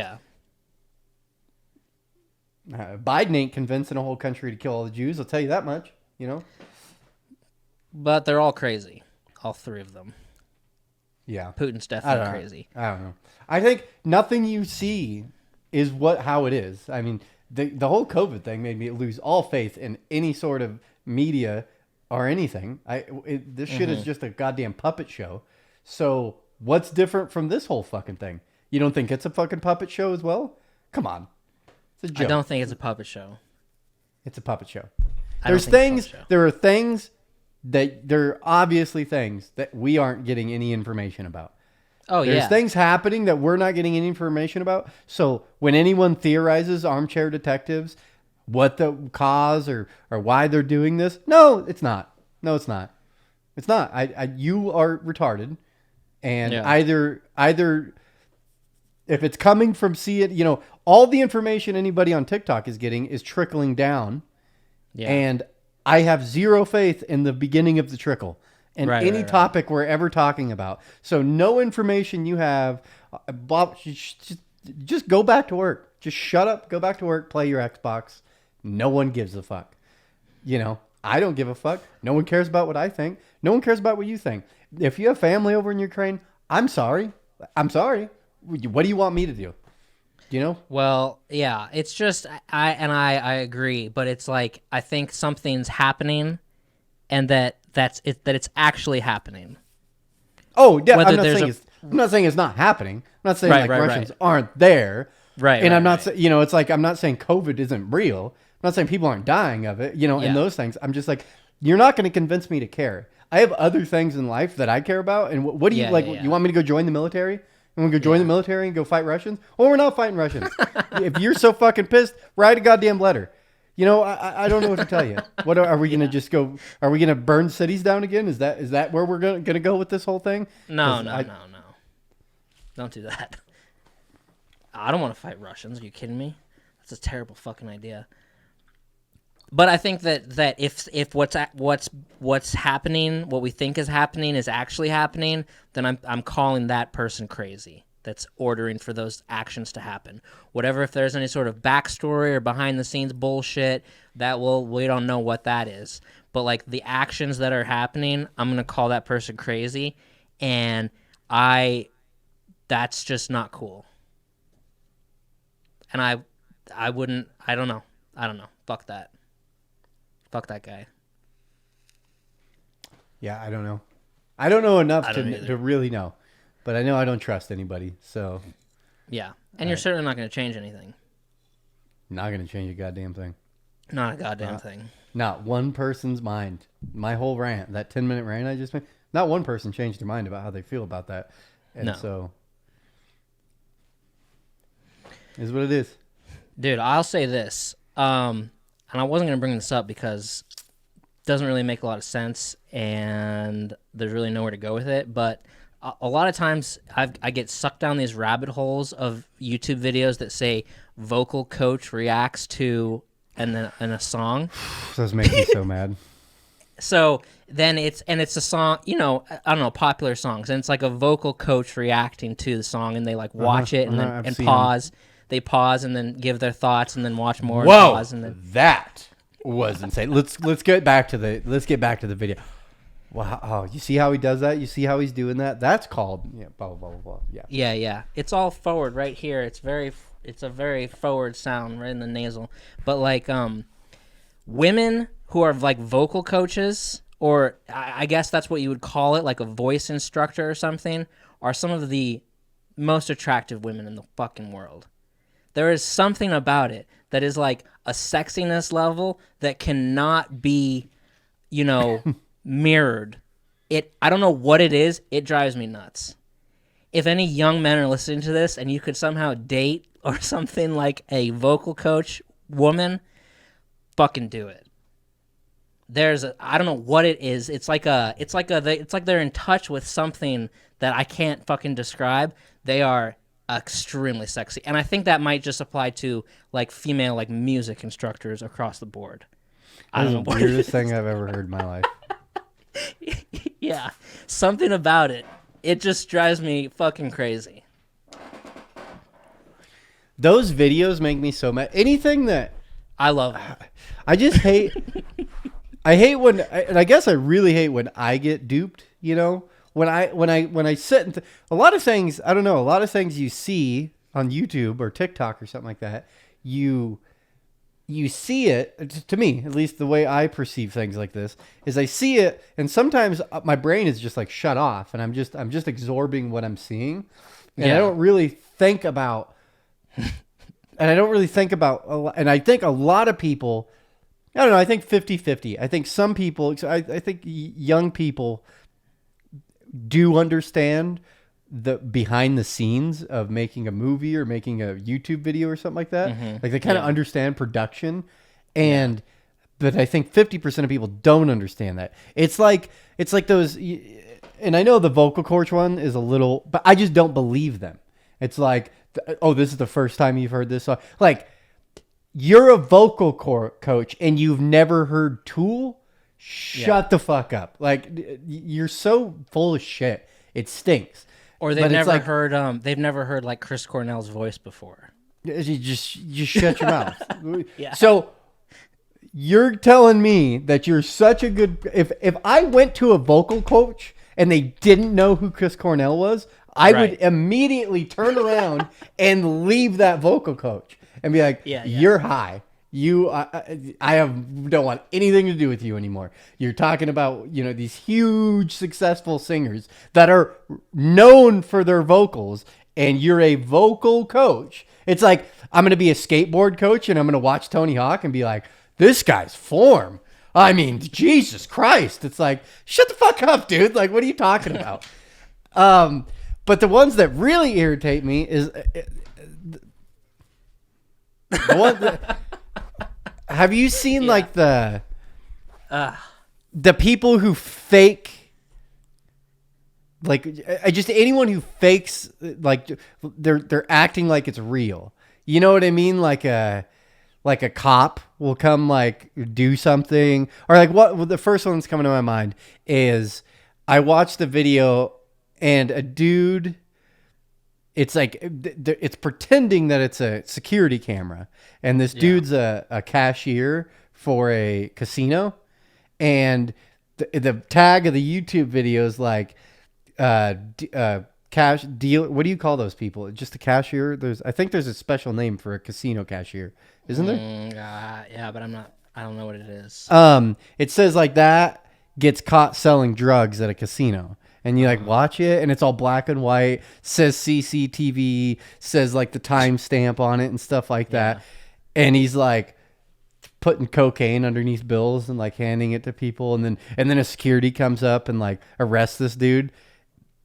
Biden ain't convincing a whole country to kill all the Jews. I'll tell you that much. But they're all crazy. All three of them. Yeah. Putin's definitely crazy. I don't know. I think nothing you see is how it is. I mean, the whole COVID thing made me lose all faith in any sort of media or anything. This shit is just a goddamn puppet show. So what's different from this whole fucking thing? You don't think it's a fucking puppet show as well? Come on. It's a joke. I don't think it's a puppet show. It's a puppet show. There are things that there are obviously things that we aren't getting any information about. Oh, There's things happening that we're not getting any information about. So when anyone theorizes, armchair detectives, what the cause or why they're doing this, no, it's not. No, it's not. It's not. You are retarded, and either if it's coming from all the information anybody on TikTok is getting is trickling down. Yeah. And I have zero faith in the beginning of the trickle and any topic we're ever talking about. So no information you have, Bob, just go back to work. Just shut up, go back to work, play your Xbox. No one gives a fuck. I don't give a fuck. No one cares about what I think. No one cares about what you think. If you have family over in Ukraine, I'm sorry. What do you want me to do? Well, yeah, it's just I agree, but it's like I think something's happening, and it's actually happening. Oh, yeah, I'm not saying it's not happening. I'm not saying Russians aren't there. Right. And I'm not saying it's like I'm not saying COVID isn't real. I'm not saying people aren't dying of it. And those things. I'm just like, you're not going to convince me to care. I have other things in life that I care about. And what do you like? You want me to go join the military? And we go join the military and go fight Russians? Well, we're not fighting Russisions. If you're so fucking pissed, write a goddamn letter. I don't know what to tell you. What are we going to just go? Are we going to burn cities down again? Is that where we're going to go with this whole thing? No. Don't do that. I don't want to fight Russians. Are you kidding me? That's a terrible fucking idea. But I think that if what's happening, what we think is happening, is actually happening, then I'm calling that person crazy. That's ordering for those actions to happen. Whatever, if there's any sort of backstory or behind the scenes bullshit, we don't know what that is. But like the actions that are happening, I'm gonna call that person crazy, and that's just not cool. And I wouldn't. I don't know. Fuck that. Fuck that guy. Yeah, I don't know. I don't know enough to really know. but I know I don't trust anybody, so Yeah, and you're certainly not going to change anything. not gonna change a goddamn thing. Not a goddamn thing. Not one person's mind. My whole rant, that 10-minute rant I just made, not one person changed their mind about how they feel about that. And so, is what it is. Dude, I'll say this. And I wasn't going to bring this up because it doesn't really make a lot of sense and there's really nowhere to go with it. But a lot of times I get sucked down these rabbit holes of YouTube videos that say vocal coach reacts to in a song. Those make me so mad. So then it's a song, I don't know, popular songs, and it's like a vocal coach reacting to the song, and they like watch it and then pause. They pause and then give their thoughts and then watch more. Whoa, and pause and then that was insane. Let's get back to the video. Wow, oh, you see how he does that? You see how he's doing that? That's called blah blah blah blah. Yeah. Yeah. It's all forward right here. It's a very forward sound right in the nasal. But like women who are like vocal coaches, or I guess that's what you would call it, like a voice instructor or something, are some of the most attractive women in the fucking world. There is something about it that is like a sexiness level that cannot be, mirrored. I don't know what it is. It drives me nuts. If any young men are listening to this and you could somehow date or something like a vocal coach woman, fucking do it. I don't know what it is. It's like they're in touch with something that I can't fucking describe. They are extremely sexy, and I think that might just apply to like female like music instructors across the board. I don't know what the weirdest thing I've ever heard in my life. Yeah, something about it. It just drives me fucking crazy. Those videos make me so mad. Anything that I love. I just hate. I hate when, and I guess I really hate when I get duped. When I sit and a lot of things, I don't know, a lot of things you see on YouTube or TikTok or something like that, you see it, to me, at least the way I perceive things like this, is I see it and sometimes my brain is just like shut off and I'm just absorbing what I'm seeing. And I don't really think about, and I think a lot of people, I don't know, I think 50-50. I think some people, I think young people do understand the behind the scenes of making a movie or making a YouTube video or something like that. Mm-hmm. Like they kind of understand production, but I think 50% of people don't understand that. It's like those, and I know the vocal coach one is a little, but I just don't believe them. It's like, oh, this is the first time you've heard this song. Like, you're a vocal coach and you've never heard Tool? Shut the fuck up. Like, you're so full of shit. It stinks. Or they've never heard like Chris Cornell's voice before. You just shut your mouth. Yeah. So you're telling me that you're such a good, if I went to a vocal coach and they didn't know who Chris Cornell was, I would immediately turn around and leave that vocal coach and be like, you're high. Don't want anything to do with you anymore. You're talking about, these huge successful singers that are known for their vocals and you're a vocal coach. It's like, I'm going to be a skateboard coach and I'm going to watch Tony Hawk and be like, this guy's form. I mean, Jesus Christ. It's like, shut the fuck up, dude. Like, what are you talking about? But the ones that really irritate me is the one that, have you seen like the people who fake, like just anyone who fakes, like they're acting like it's real. You know what I mean? Like a cop will come like do something, or like the first one that's coming to my mind is I watched the video and a dude, it's like it's pretending that it's a security camera. And this dude's a cashier for a casino. And the tag of the YouTube video is like cash deal. What do you call those people? Just a cashier? I think there's a special name for a casino cashier. Isn't there? Yeah, but I don't know what it is. It says like that gets caught selling drugs at a casino. and you like watch it, and it's all black and white, says CCTV, says like the timestamp on it and stuff like that, and he's like putting cocaine underneath bills and like handing it to people, and then a security comes up and like arrests this dude,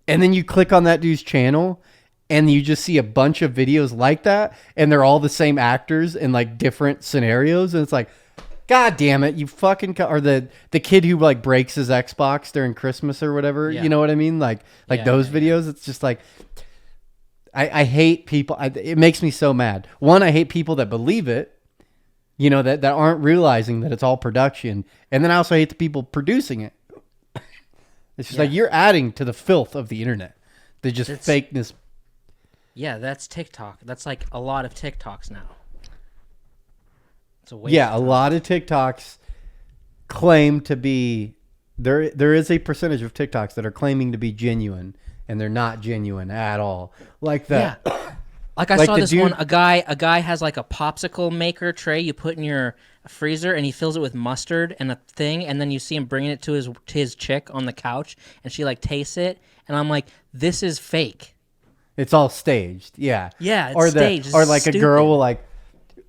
and then you click on that dude's channel. And you just see a bunch of videos like that, and they're all the same actors in like different scenarios, and it's like, God damn it, you fucking or the kid who like breaks his Xbox during Christmas or whatever, you know what I mean? Like those videos. It's just like, I hate people. It makes me so mad. One, I hate people that believe it, you know, that aren't realizing that it's all production, and then I also hate the people producing it. It's just like you're adding to the filth of the internet. The just fakeness. Yeah, that's TikTok. That's like a lot of TikToks now. It's a a lot of TikToks claim to be there is a percentage of TikToks that are claiming to be genuine, and they're not genuine at all. Like that. Yeah. Like I saw this one, a guy has like a popsicle maker tray you put in your freezer, and he fills it with mustard and a thing, and then you see him bringing it to his chick on the couch, and she like tastes it, and I'm like, this is fake. It's all staged, yeah. Yeah, it's staged. Or like stupid. A girl will like,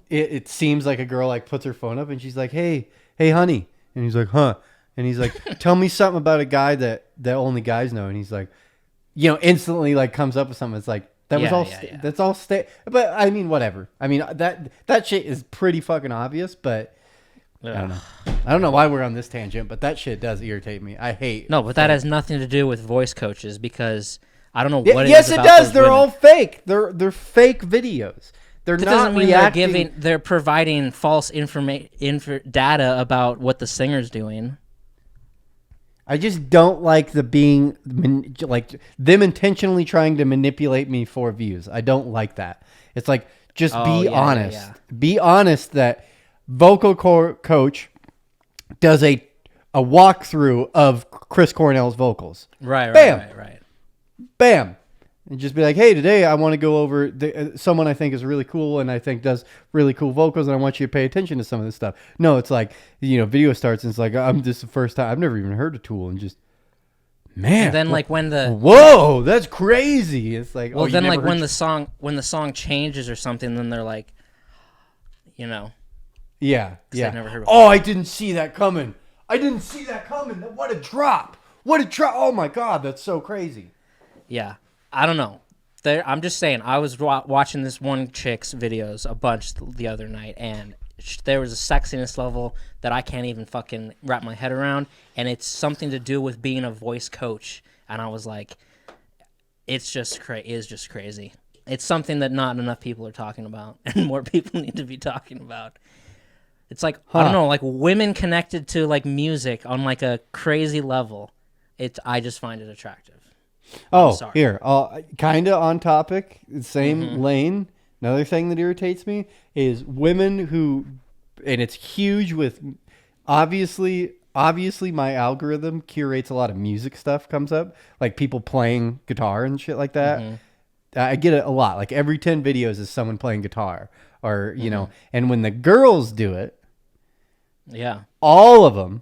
it seems like a girl like puts her phone up and she's like, hey, honey. And he's like, huh. And he's like, tell me something about a guy that only guys know. And he's like, you know, instantly like comes up with something. It's like, that's all staged. But I mean, whatever. I mean, that shit is pretty fucking obvious, but I don't know. I don't know why we're on this tangent, but that shit does irritate me. I hate. No, but that has nothing to do with voice coaches, because I don't know what yes, it is it about does. those They're women. all fake. They're fake videos. They're That not doesn't mean reacting. they're providing false data about what the singer's doing. I just don't like like them intentionally trying to manipulate me for views. I don't like that. It's like, just be honest. Yeah. Be honest that vocal coach does a walkthrough of Chris Cornell's vocals. Right. Bam. And just be like, hey, today I want to go over someone I think is really cool and I think does really cool vocals, and I want you to pay attention to some of this stuff. No, it's like, you know, video starts and it's like, this is the first time. I've never even heard of Tool, and just, man. And then like when whoa, that's crazy. It's like, well, then like when the song changes or something, then they're like, you know. Yeah. I've never heard of I didn't see that coming. What a drop. Oh my God, that's so crazy. Yeah. I don't know. I'm just saying, I was watching this one chick's videos a bunch the other night, and there was a sexiness level that I can't even fucking wrap my head around, and it's something to do with being a voice coach. And I was like, it's just crazy. It's something that not enough people are talking about, and more people need to be talking about. It's like, I don't know, like women connected to like music on like a crazy level. I just find it attractive. Here, kind of on topic, same lane. Another thing that irritates me is women who, and it's huge with, obviously my algorithm curates a lot of music stuff comes up, like people playing guitar and shit like that. I get it a lot. Like every 10 videos is someone playing guitar, or, you know, and when the girls do it, all of them,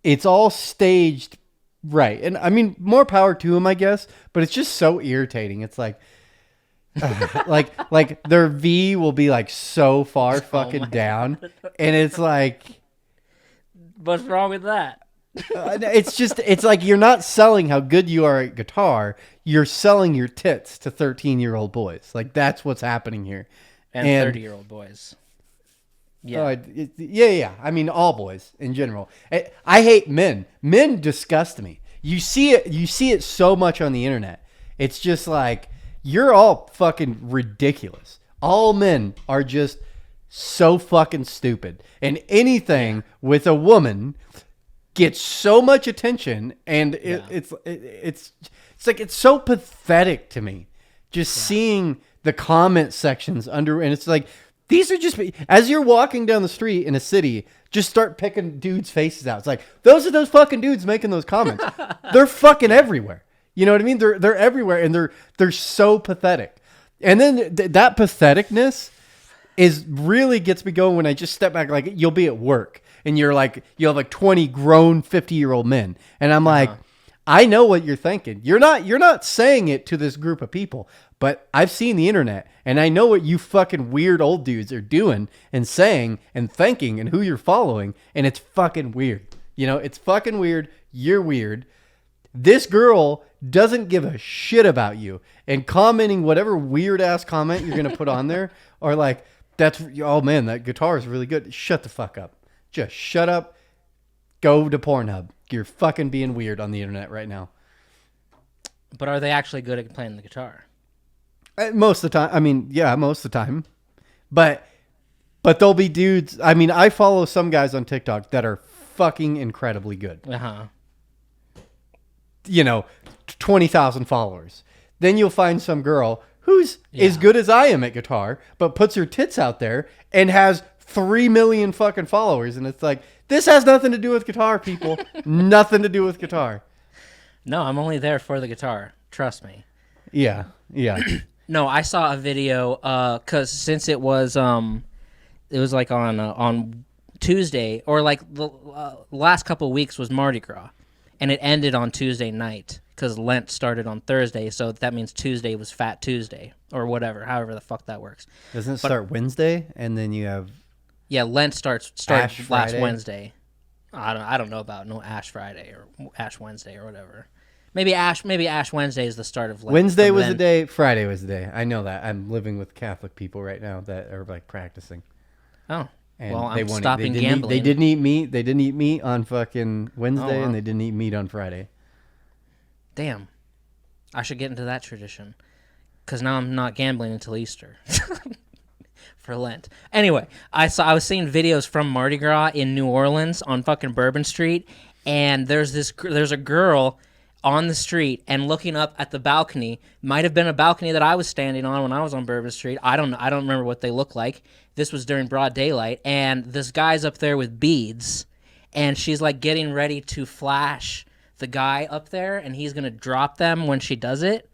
it's all staged. Right. And I mean, more power to them, I guess, but it's just so irritating. It's like, like their V will be like so far fucking down. And it's like, what's wrong with that? it's like, you're not selling how good you are at guitar. You're selling your tits to 13-year-old boys. Like, that's what's happening here. And 30-year-old boys. Yeah. Yeah. I mean, all boys in general. I hate men. Men disgust me. You see it so much on the internet. It's just like, you're all fucking ridiculous. All men are just so fucking stupid. And anything with a woman gets so much attention, and it's like, it's so pathetic to me just seeing the comment sections under, and it's like, these are just, as you're walking down the street in a city, just start picking dudes' faces out. It's like, those are those fucking dudes making those comments. They're fucking everywhere. You know what I mean? They're everywhere, and they're so pathetic. And then that patheticness really gets me going when I just step back. Like, you'll be at work, and you'll have like 20 grown 50-year-old men, and I'm like, I know what you're thinking. You're not saying it to this group of people, but I've seen the internet and I know what you fucking weird old dudes are doing and saying and thinking and who you're following, and it's fucking weird. You know, it's fucking weird. You're weird. This girl doesn't give a shit about you, and commenting whatever weird ass comment you're going to put on there, or like, oh man, that guitar is really good. Shut the fuck up. Just shut up. Go to Pornhub. You're fucking being weird on the internet right now. But are they actually good at playing the guitar? Most of the time. I mean, yeah, most of the time. But there'll be dudes. I mean, I follow some guys on TikTok that are fucking incredibly good. Uh-huh. You know, 20,000 followers. Then you'll find some girl who's as good as I am at guitar, but puts her tits out there and has 3 million fucking followers. And it's like, this has nothing to do with guitar, people. Nothing to do with guitar. No, I'm only there for the guitar. Trust me. Yeah. No, I saw a video because since it was like on Tuesday, or like the last couple of weeks was Mardi Gras, and it ended on Tuesday night because Lent started on Thursday, so that means Tuesday was Fat Tuesday or whatever, however the fuck that works. Doesn't it start Wednesday and then you have... Yeah, Lent started Ash last Friday? Wednesday. I don't know about no Ash Friday or Ash Wednesday or whatever. Maybe Ash Wednesday is the start of Lent. Wednesday was the day, Friday was the day. I know that. I'm living with Catholic people right now that are like practicing. Oh. And well, I'm stopping gambling. They didn't eat meat. They didn't eat meat on fucking Wednesday, and they didn't eat meat on Friday. Damn. I should get into that tradition. Because now I'm not gambling until Easter. For Lent. Anyway, I was seeing videos from Mardi Gras in New Orleans on fucking Bourbon Street, and there's a girl on the street and looking up at the balcony. Might have been a balcony that I was standing on when I was on Bourbon Street. I don't know. I don't remember what they look like. This was during broad daylight, and this guy's up there with beads, and she's like getting ready to flash the guy up there, and he's gonna drop them when she does it.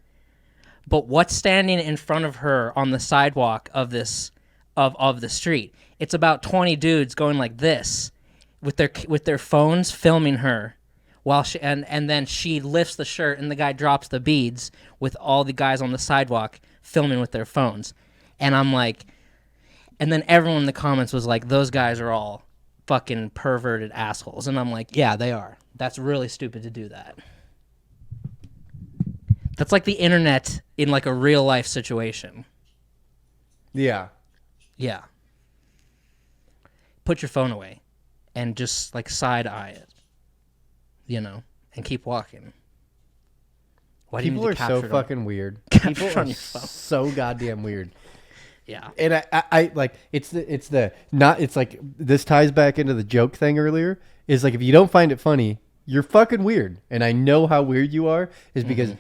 But what's standing in front of her on the sidewalk of this of the street? It's about 20 dudes going like this with their phones filming her while she and then she lifts the shirt and the guy drops the beads with all the guys on the sidewalk filming with their phones. And I'm like, and then everyone in the comments was like, those guys are all fucking perverted assholes. And I'm like, yeah, they are. That's really stupid to do that. That's like the internet in like a real life situation. Yeah. Yeah. Put your phone away and just like side eye it, you know, and keep walking. Why People are so fucking weird. People are so goddamn weird. Yeah. And I like it's like this ties back into the joke thing earlier. Is like if you don't find it funny, you're fucking weird. And I know how weird you are is because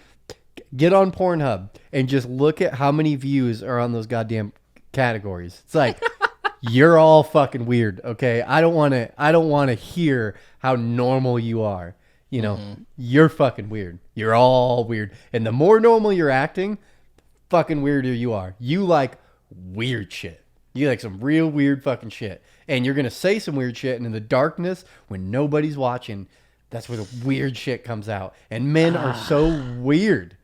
get on Pornhub and just look at how many views are on those goddamn categories. It's like you're all fucking weird, okay? I don't want to hear how normal you are. You know, you're fucking weird. You're all weird. And the more normal you're acting, fucking weirder you are. You like weird shit. You like some real weird fucking shit. And you're going to say some weird shit, and in the darkness when nobody's watching, that's where the weird shit comes out. And men are so weird.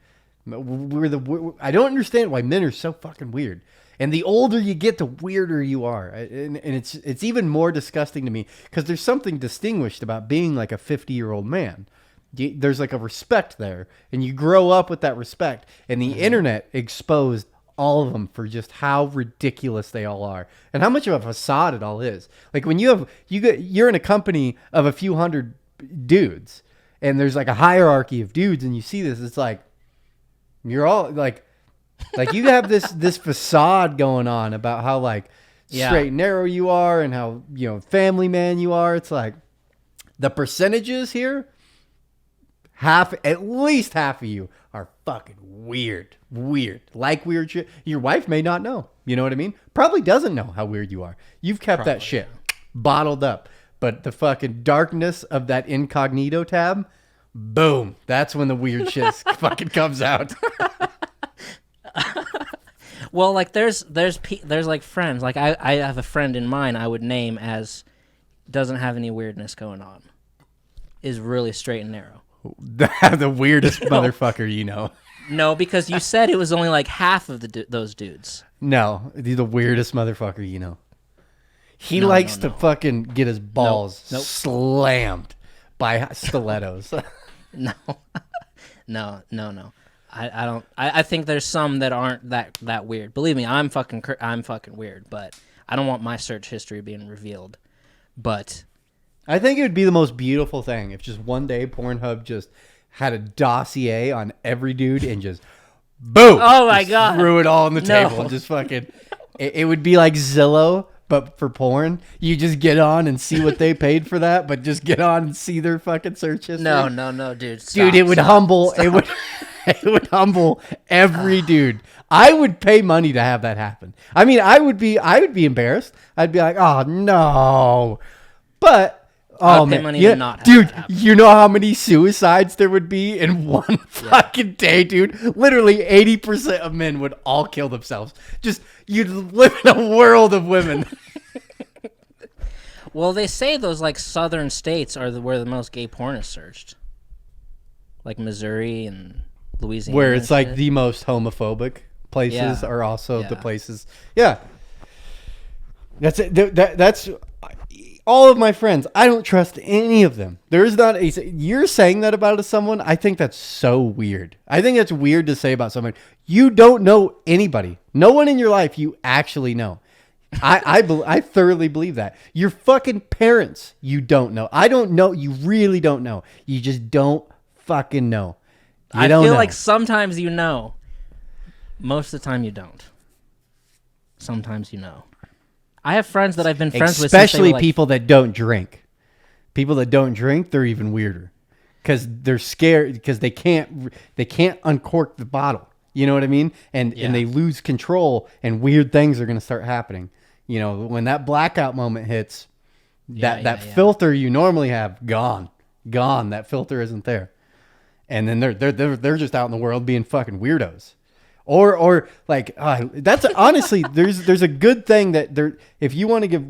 I don't understand why men are so fucking weird. And the older you get, the weirder you are. And it's even more disgusting to me because there's something distinguished about being like a 50-year-old man. There's like a respect there. And you grow up with that respect. And the internet exposed all of them for just how ridiculous they all are. And how much of a facade it all is. Like when you're in a company of a few hundred dudes. And there's like a hierarchy of dudes. And you see this, it's like, you're all like you have this facade going on about how like straight and narrow you are and how, you know, family man you are. It's like the percentages here, at least half of you are fucking weird, like weird shit. Your wife may not know, you know what I mean? Probably doesn't know how weird you are. You've kept that shit bottled up, but the fucking darkness of that incognito tab, boom, that's when the weird shit fucking comes out. Well, like there's like friends. Like I have a friend in mind I would name as doesn't have any weirdness going on. Is really straight and narrow. The weirdest motherfucker you know. No, because you said it was only like half of those dudes. No, the weirdest motherfucker you know. He No, likes no. to fucking get his balls Nope. slammed by stilettos. No, no. I don't. I think there's some that aren't that weird. Believe me, I'm fucking weird, but I don't want my search history being revealed. But I think it would be the most beautiful thing if just one day Pornhub just had a dossier on every dude and just boom. Oh my just God. threw it all on the No. table and just fucking. It would be like Zillow, but for porn. You just get on and see what they paid for that, but just get on and see their fucking search history. no, dude. Dude, it would humble. It would. It would humble every dude. I would pay money to have that happen. I mean, I would be embarrassed. I'd be like, oh no, but I oh would pay man, money yeah, to not have dude, that happen. you know how many suicides there would be in one fucking day, dude? Literally 80% of men would all kill themselves. Just you'd live in a world of women. Well, they say those like southern states are where the most gay porn is searched, like Missouri and Louisiana, Where it's and like shit. the most homophobic places Yeah. are also the Yeah. places. Yeah. That's it. That's all of my friends. I don't trust any of them. There's not a. You're saying that about someone. I think that's so weird. I think that's weird to say about someone. You don't know anybody. No one in your life you actually know. I thoroughly believe that. Your fucking parents you don't know. I don't know. You really don't know. You just don't fucking know. You I don't feel know. like sometimes you know. Most of the time you don't. Sometimes you know. I have friends that I've been friends with, especially since they were, like, people that don't drink. People that don't drink, they're even weirder because they're scared because they can't uncork the bottle. You know what I mean? And they lose control, and weird things are going to start happening. You know, when that blackout moment hits, that filter you normally have gone. That filter isn't there, and then they're just out in the world being fucking weirdos. Or like that's honestly there's a good thing that there, if you want to give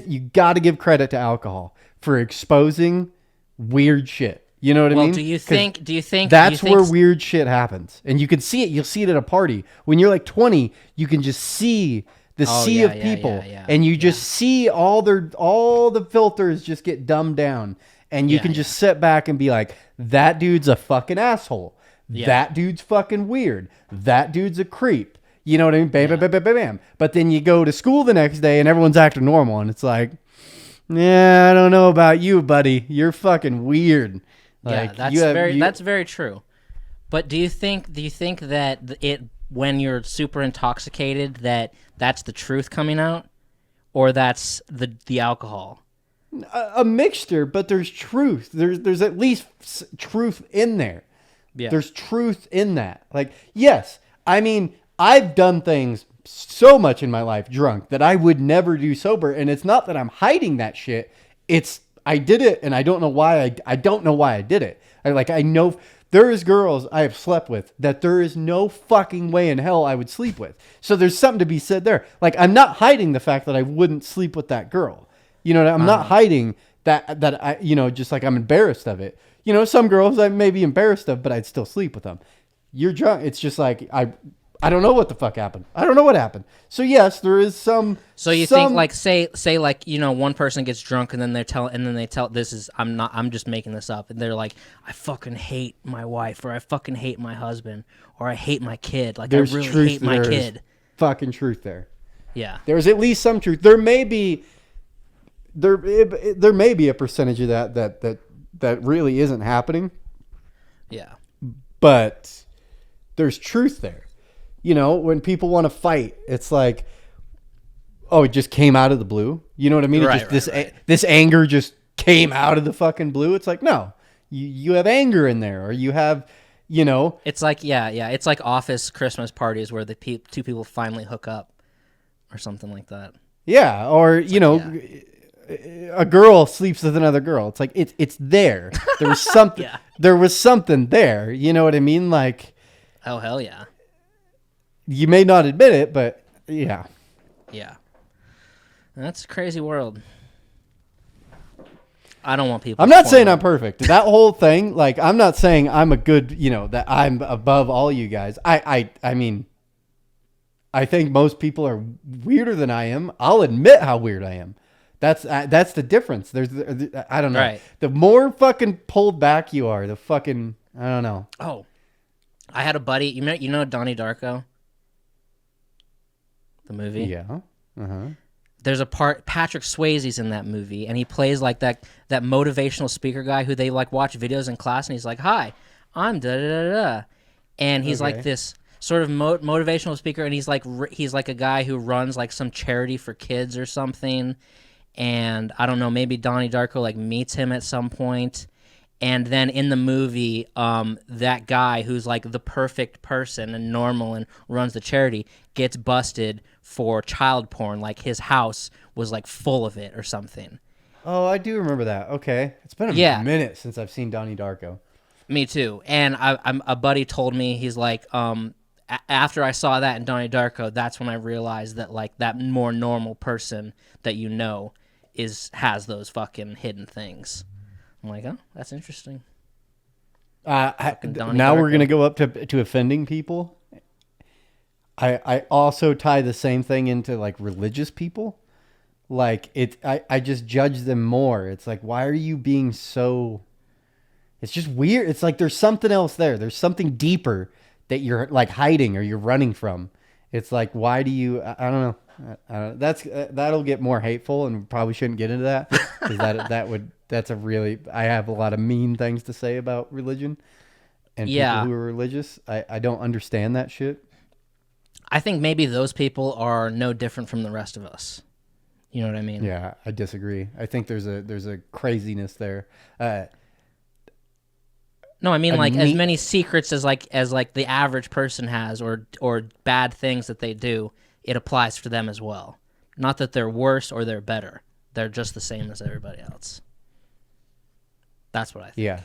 you got to give credit to alcohol for exposing weird shit. You know what I mean? Do you think that's where weird shit happens, and you can see it. You'll see it at a party when you're like 20. You can just see the sea of people, and you just see all the filters just get dumbed down, and you can just sit back and be like, that dude's a fucking asshole. Yeah. That dude's fucking weird. That dude's a creep. You know what I mean? Bam, bam, bam, bam, bam, bam. But then you go to school the next day and everyone's acting normal, and it's like, yeah, I don't know about you, buddy. You're fucking weird. Like, that's very true. But do you think that when you're super intoxicated that's the truth coming out, or that's the alcohol? A mixture, but there's truth. There's at least truth in there. Yeah. There's truth in that. Like, yes, I mean, I've done things so much in my life drunk that I would never do sober. And it's not that I'm hiding that shit. It's, I did it and I don't know why I don't know why I did it. I know there is girls I have slept with that there is no fucking way in hell I would sleep with. So there's something to be said there. Like, I'm not hiding the fact that I wouldn't sleep with that girl. You know, I'm not hiding that I, you know, just like I'm embarrassed of it. You know, some girls I may be embarrassed of, but I'd still sleep with them. You're drunk. It's just like, I don't know what the fuck happened. I don't know what happened. So yes, there is some. So you think like say like, you know, one person gets drunk and then they tell I'm just making this up, and they're like, I fucking hate my wife, or I fucking hate my husband, or I hate my kid. Like, there's I really hate my there's kid. Fucking truth there. Yeah. There's at least some truth. There may be a percentage of that really isn't happening. Yeah. But there's truth there. You know, when people want to fight, it's like, oh, it just came out of the blue. You know what I mean? Right, This anger just came out of the fucking blue. It's like, no, you have anger in there, or you have, you know. It's like, yeah. It's like office Christmas parties where the two people finally hook up or something like that. Yeah. Or, you know, a girl sleeps with another girl. It's like, it's there. There was something, there was something there. You know what I mean? Like, oh, hell yeah. You may not admit it, but yeah. Yeah. That's a crazy world. I don't want people. I'm not saying I'm perfect. That whole thing, like, I'm not saying I'm a good, that I'm above all you guys. I mean, I think most people are weirder than I am. I'll admit how weird I am. That's the difference. I don't know. Right. The more fucking pulled back you are, the fucking, I don't know. Oh, I had a buddy. You know Donnie Darko, the movie. Yeah. There's a part Patrick Swayze's in that movie, and he plays like that motivational speaker guy who they like watch videos in class, and he's like, "Hi, I'm da da da da," and he's like this sort of motivational speaker, and he's like a guy who runs like some charity for kids or something, and I don't know, maybe Donnie Darko like meets him at some point. And then in the movie, that guy who's like the perfect person and normal and runs the charity gets busted for child porn. Like his house was like full of it or something. Oh, I do remember that. Okay. It's been a minute since I've seen Donnie Darko. Me too. And a buddy told me, he's like, after I saw that in Donnie Darko, that's when I realized that like that more normal person that has those fucking hidden things. I'm like, oh, that's interesting. Now we're going to go up to offending people. I also tie the same thing into like religious people. Like I just judge them more. It's like, why are you being so, it's just weird. It's like, there's something else there. There's something deeper that you're like hiding or you're running from. It's like, why do you, I don't know. That'll get more hateful, and we probably shouldn't get into that, because I have a lot of mean things to say about religion and people who are religious. I don't understand that shit. I think maybe those people are no different from the rest of us. You know what I mean? Yeah, I disagree. I think there's a craziness there. No, I mean like as many secrets as the average person has, or bad things that they do. It applies for them as well. Not that they're worse or they're better. They're just the same as everybody else. That's what I think. Yeah.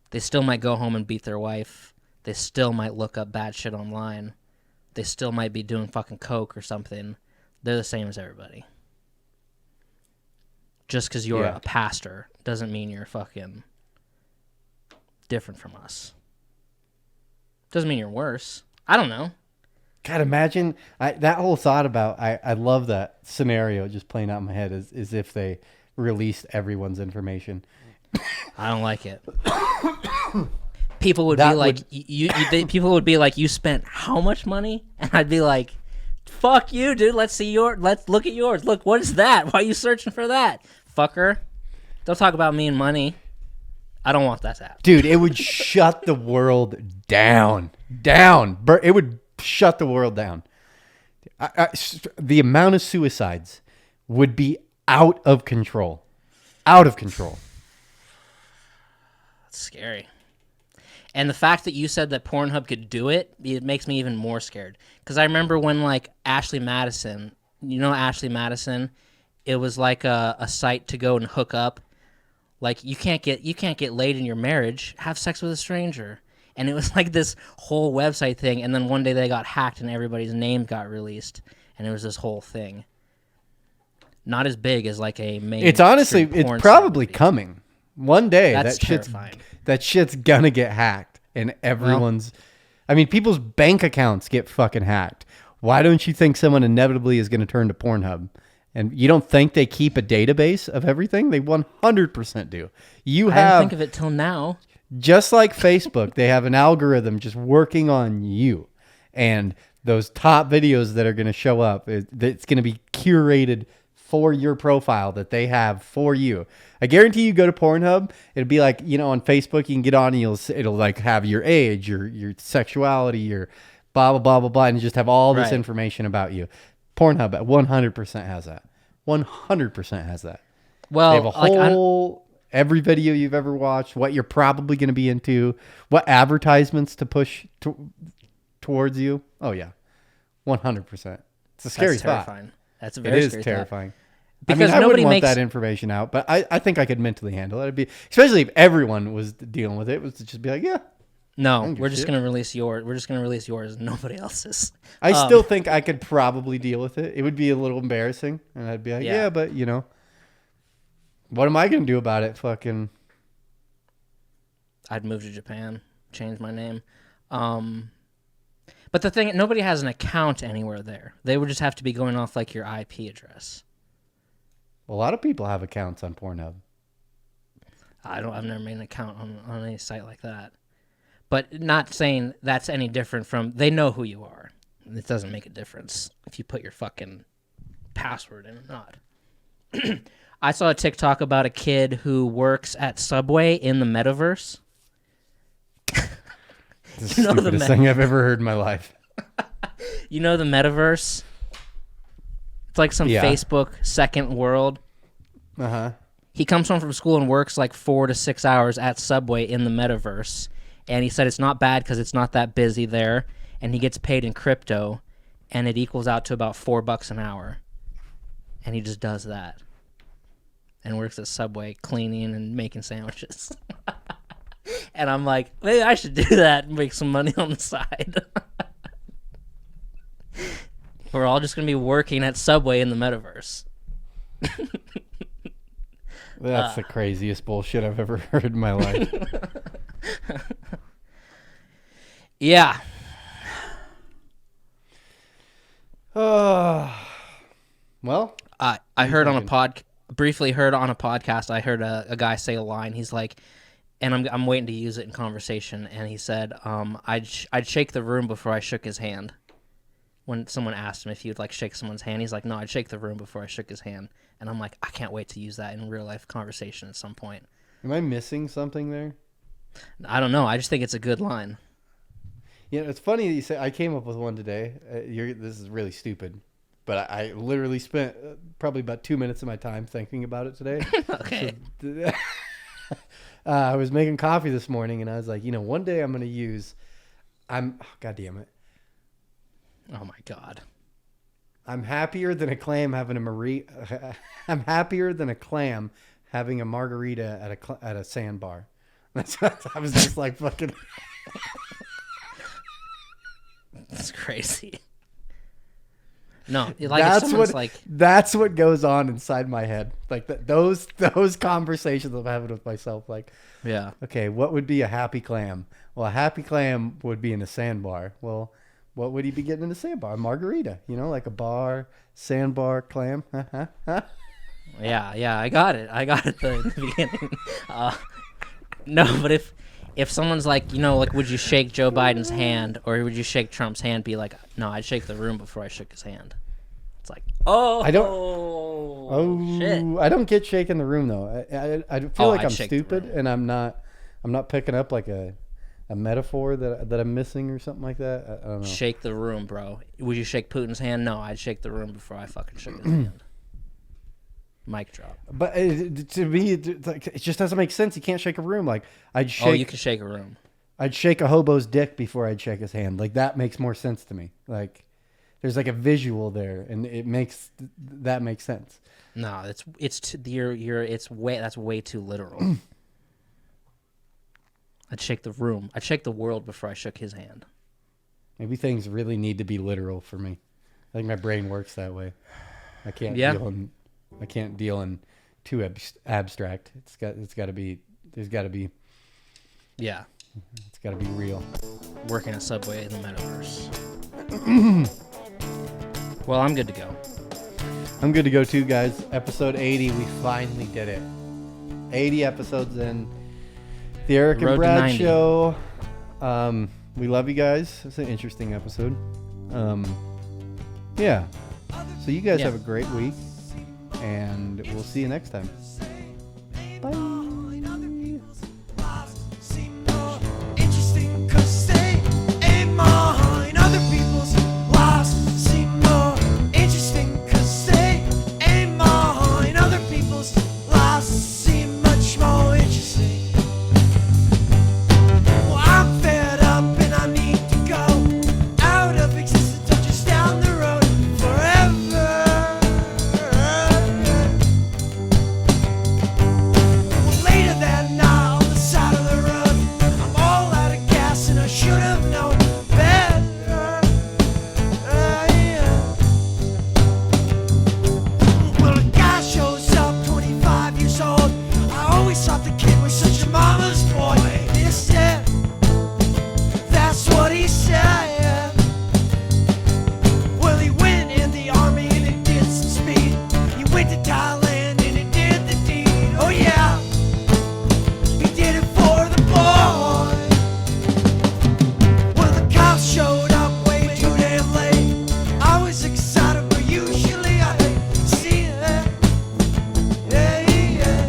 They still might go home and beat their wife. They still might look up bad shit online. They still might be doing fucking coke or something. They're the same as everybody. Just because you're a pastor doesn't mean you're fucking different from us. Doesn't mean you're worse. I don't know. God, imagine that whole thought about, I love that scenario just playing out in my head as if they released everyone's information. I don't like it. People would be like, people would be like, you spent how much money? And I'd be like, fuck you, dude. Let's look at yours. Look, what is that? Why are you searching for that? Fucker. Don't talk about me and money. I don't want that to happen. Dude, it would shut the world down. It would shut the world down. The amount of suicides would be out of control. That's scary. And the fact that you said that Pornhub could do it makes me even more scared. Because I remember when like Ashley Madison, Ashley Madison, it was like a site to go and hook up. Like you can't get laid in your marriage. Have sex with a stranger. And it was like this whole website thing, and then one day they got hacked and everybody's name got released, and it was this whole thing. Not as big as like a main. It's probably coming. One day terrifying. That shit's gonna get hacked, and everyone's. I mean, people's bank accounts get fucking hacked. Why don't you think someone inevitably is going to turn to Pornhub? And you don't think they keep a database of everything? They 100% do. I didn't think of it till now. Just like Facebook, they have an algorithm just working on you. And those top videos that are going to show up, it's going to be curated for your profile that they have for you. I guarantee you go to Pornhub, it'll be like, on Facebook, you can get on and it'll like have your age, your sexuality, your blah, blah, blah, blah, blah, and just have all this information about you. Pornhub 100% has that. 100% has that. Well, they have a whole... Every video you've ever watched, what you're probably going to be into, what advertisements to push towards you. Oh, yeah. 100%. It's a scary thought. Terrifying. That's a very scary thought. It is terrifying. Because I wouldn't want that information out, but I think I could mentally handle it. Especially if everyone was dealing with it, it was to just be like, yeah. No, we're just going to release yours. We're just going to release yours, nobody else's. I still think I could probably deal with it. It would be a little embarrassing, and I'd be like, yeah but, What am I gonna do about it? Fucking. I'd move to Japan, change my name. But the thing, nobody has an account anywhere there. They would just have to be going off like your IP address. A lot of people have accounts on Pornhub. I've never made an account on any site like that. But not saying that's any different from, they know who you are. It doesn't make a difference if you put your fucking password in or not. I saw a TikTok about a kid who works at Subway in the metaverse. It's the stupidest thing I've ever heard in my life. You know the metaverse? It's like some Facebook second world. Uh-huh. He comes home from school and works like 4 to 6 hours at Subway in the metaverse. And he said it's not bad because it's not that busy there. And he gets paid in crypto. And it equals out to about $4 an hour. And he just does that. And works at Subway cleaning and making sandwiches. And I'm like, maybe I should do that and make some money on the side. We're all just going to be working at Subway in the metaverse. That's the craziest bullshit I've ever heard in my life. Yeah. Well, I heard on a briefly heard on a podcast, I heard a guy say a line. He's like, and I'm waiting to use it in conversation. And he said, I'd shake the room before I shook his hand. When someone asked him if he would like shake someone's hand, he's like, no, I'd shake the room before I shook his hand. And I'm like, I can't wait to use that in real life conversation at some point. Am I missing something there? I don't know. I just think it's a good line. You know, it's funny that you say. I came up with one today. This is really stupid, but I literally spent probably about 2 minutes of my time thinking about it today. Okay. So, I was making coffee this morning, and I was like, one day I'm going to use. God damn it. Oh my God. I'm happier than a clam having I'm happier than a clam having a margarita at a sandbar. I was just like fucking. That's crazy. No, like that's what goes on inside my head. Like those conversations I'm having with myself. Like, yeah, okay, what would be a happy clam? Well, a happy clam would be in a sandbar. Well, what would he be getting in a sandbar? A margarita, like a bar, sandbar, clam. Yeah, I got it at the beginning. No, but if someone's like, like, would you shake Joe Biden's hand or would you shake Trump's hand? Be like, no, I'd shake the room before I shook his hand. It's like, I don't. Shit. I don't get shaking the room though. I feel like I'm stupid and I'm not picking up like a metaphor that I'm missing or something like that. I don't know. Shake the room, bro. Would you shake Putin's hand? No, I'd shake the room before I fucking shook his hand. Mic drop. But to me, it just doesn't make sense. You can't shake a room. Like I'd shake. Oh, you can shake a room. I'd shake a hobo's dick before I'd shake his hand. Like that makes more sense to me. Like there's like a visual there, and that makes sense. No, that's way too literal. I'd shake the room. I'd shake the world before I shook his hand. Maybe things really need to be literal for me. I think my brain works that way. I can't deal in too abstract. It's got to be. There's got to be. Yeah. It's got to be real. Working at Subway in the metaverse. Well, I'm good to go. I'm good to go too, guys. Episode 80, we finally did it. 80 episodes in. The Eric and Brad Show. We love you guys. It's an interesting episode. Yeah. So you guys have a great week, and we'll see you next time. Bye. Soul he said. Well, he went in the army and it did some speed. He went to Thailand and it did the deed. Oh yeah, he did it for the boy. Well, the cops showed up way too damn late. I was excited, but usually I hate to see that. Yeah, yeah.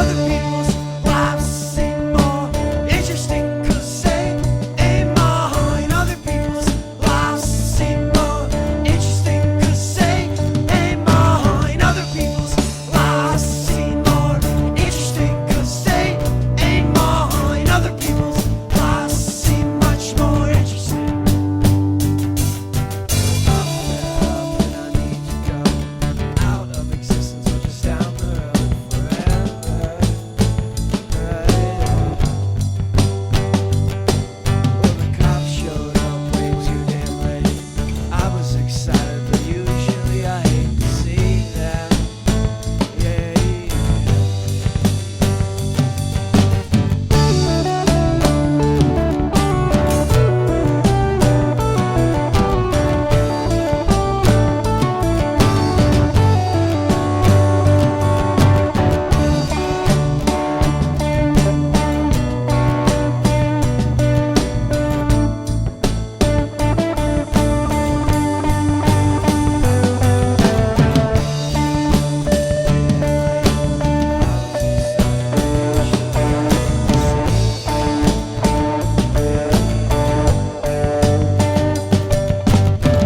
Other people's lives seem more interesting 'cause they ain't mine. Other people's lives seem more interesting 'cause they ain't mine. Other people's lives seem more interesting 'cause they ain't mine. Other people's lives seem much more interesting. And I need to go out of existence or just down the road forever. Well, the cops showed up way too damn late. I was excited, but usually I hate to see that. Yeah, yeah.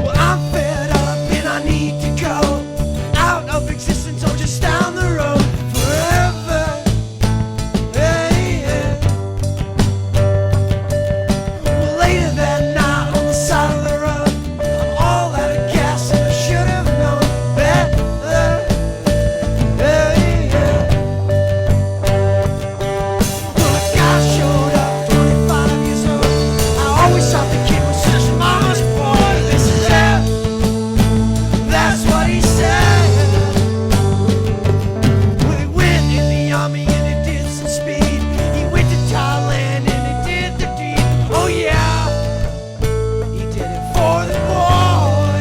Well, I'm fed up and I need to go out of existence or just down the road forever. Hey, yeah. Well, later that night on the side of the road, I'm all out of gas and I should have known better. Hey, yeah. Well, a guy showed up, 25 years old. I always thought the kid was just mama's boy. This is it. That's what he said. Well, he went in the army and it did some speed. He went to Thailand and it did the deed. Oh yeah, he did it for the boy.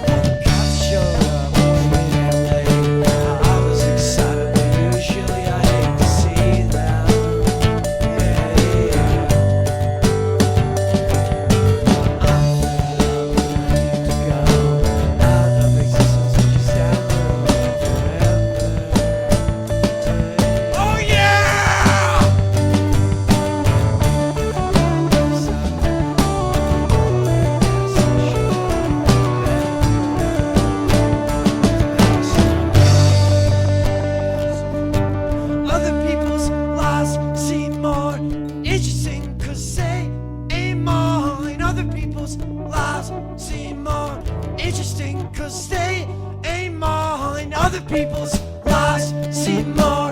Well, the cops showed up way damn late. I was excited, but usually I hate to see that. Yeah, yeah. I'm fed up and I need to go out of existence or just down the road forever. Oh yeah! Other people's lives seem more interesting 'cause they ain't mine. Other people's lives seem more interesting 'cause they ain't mine. Other people's lives seem more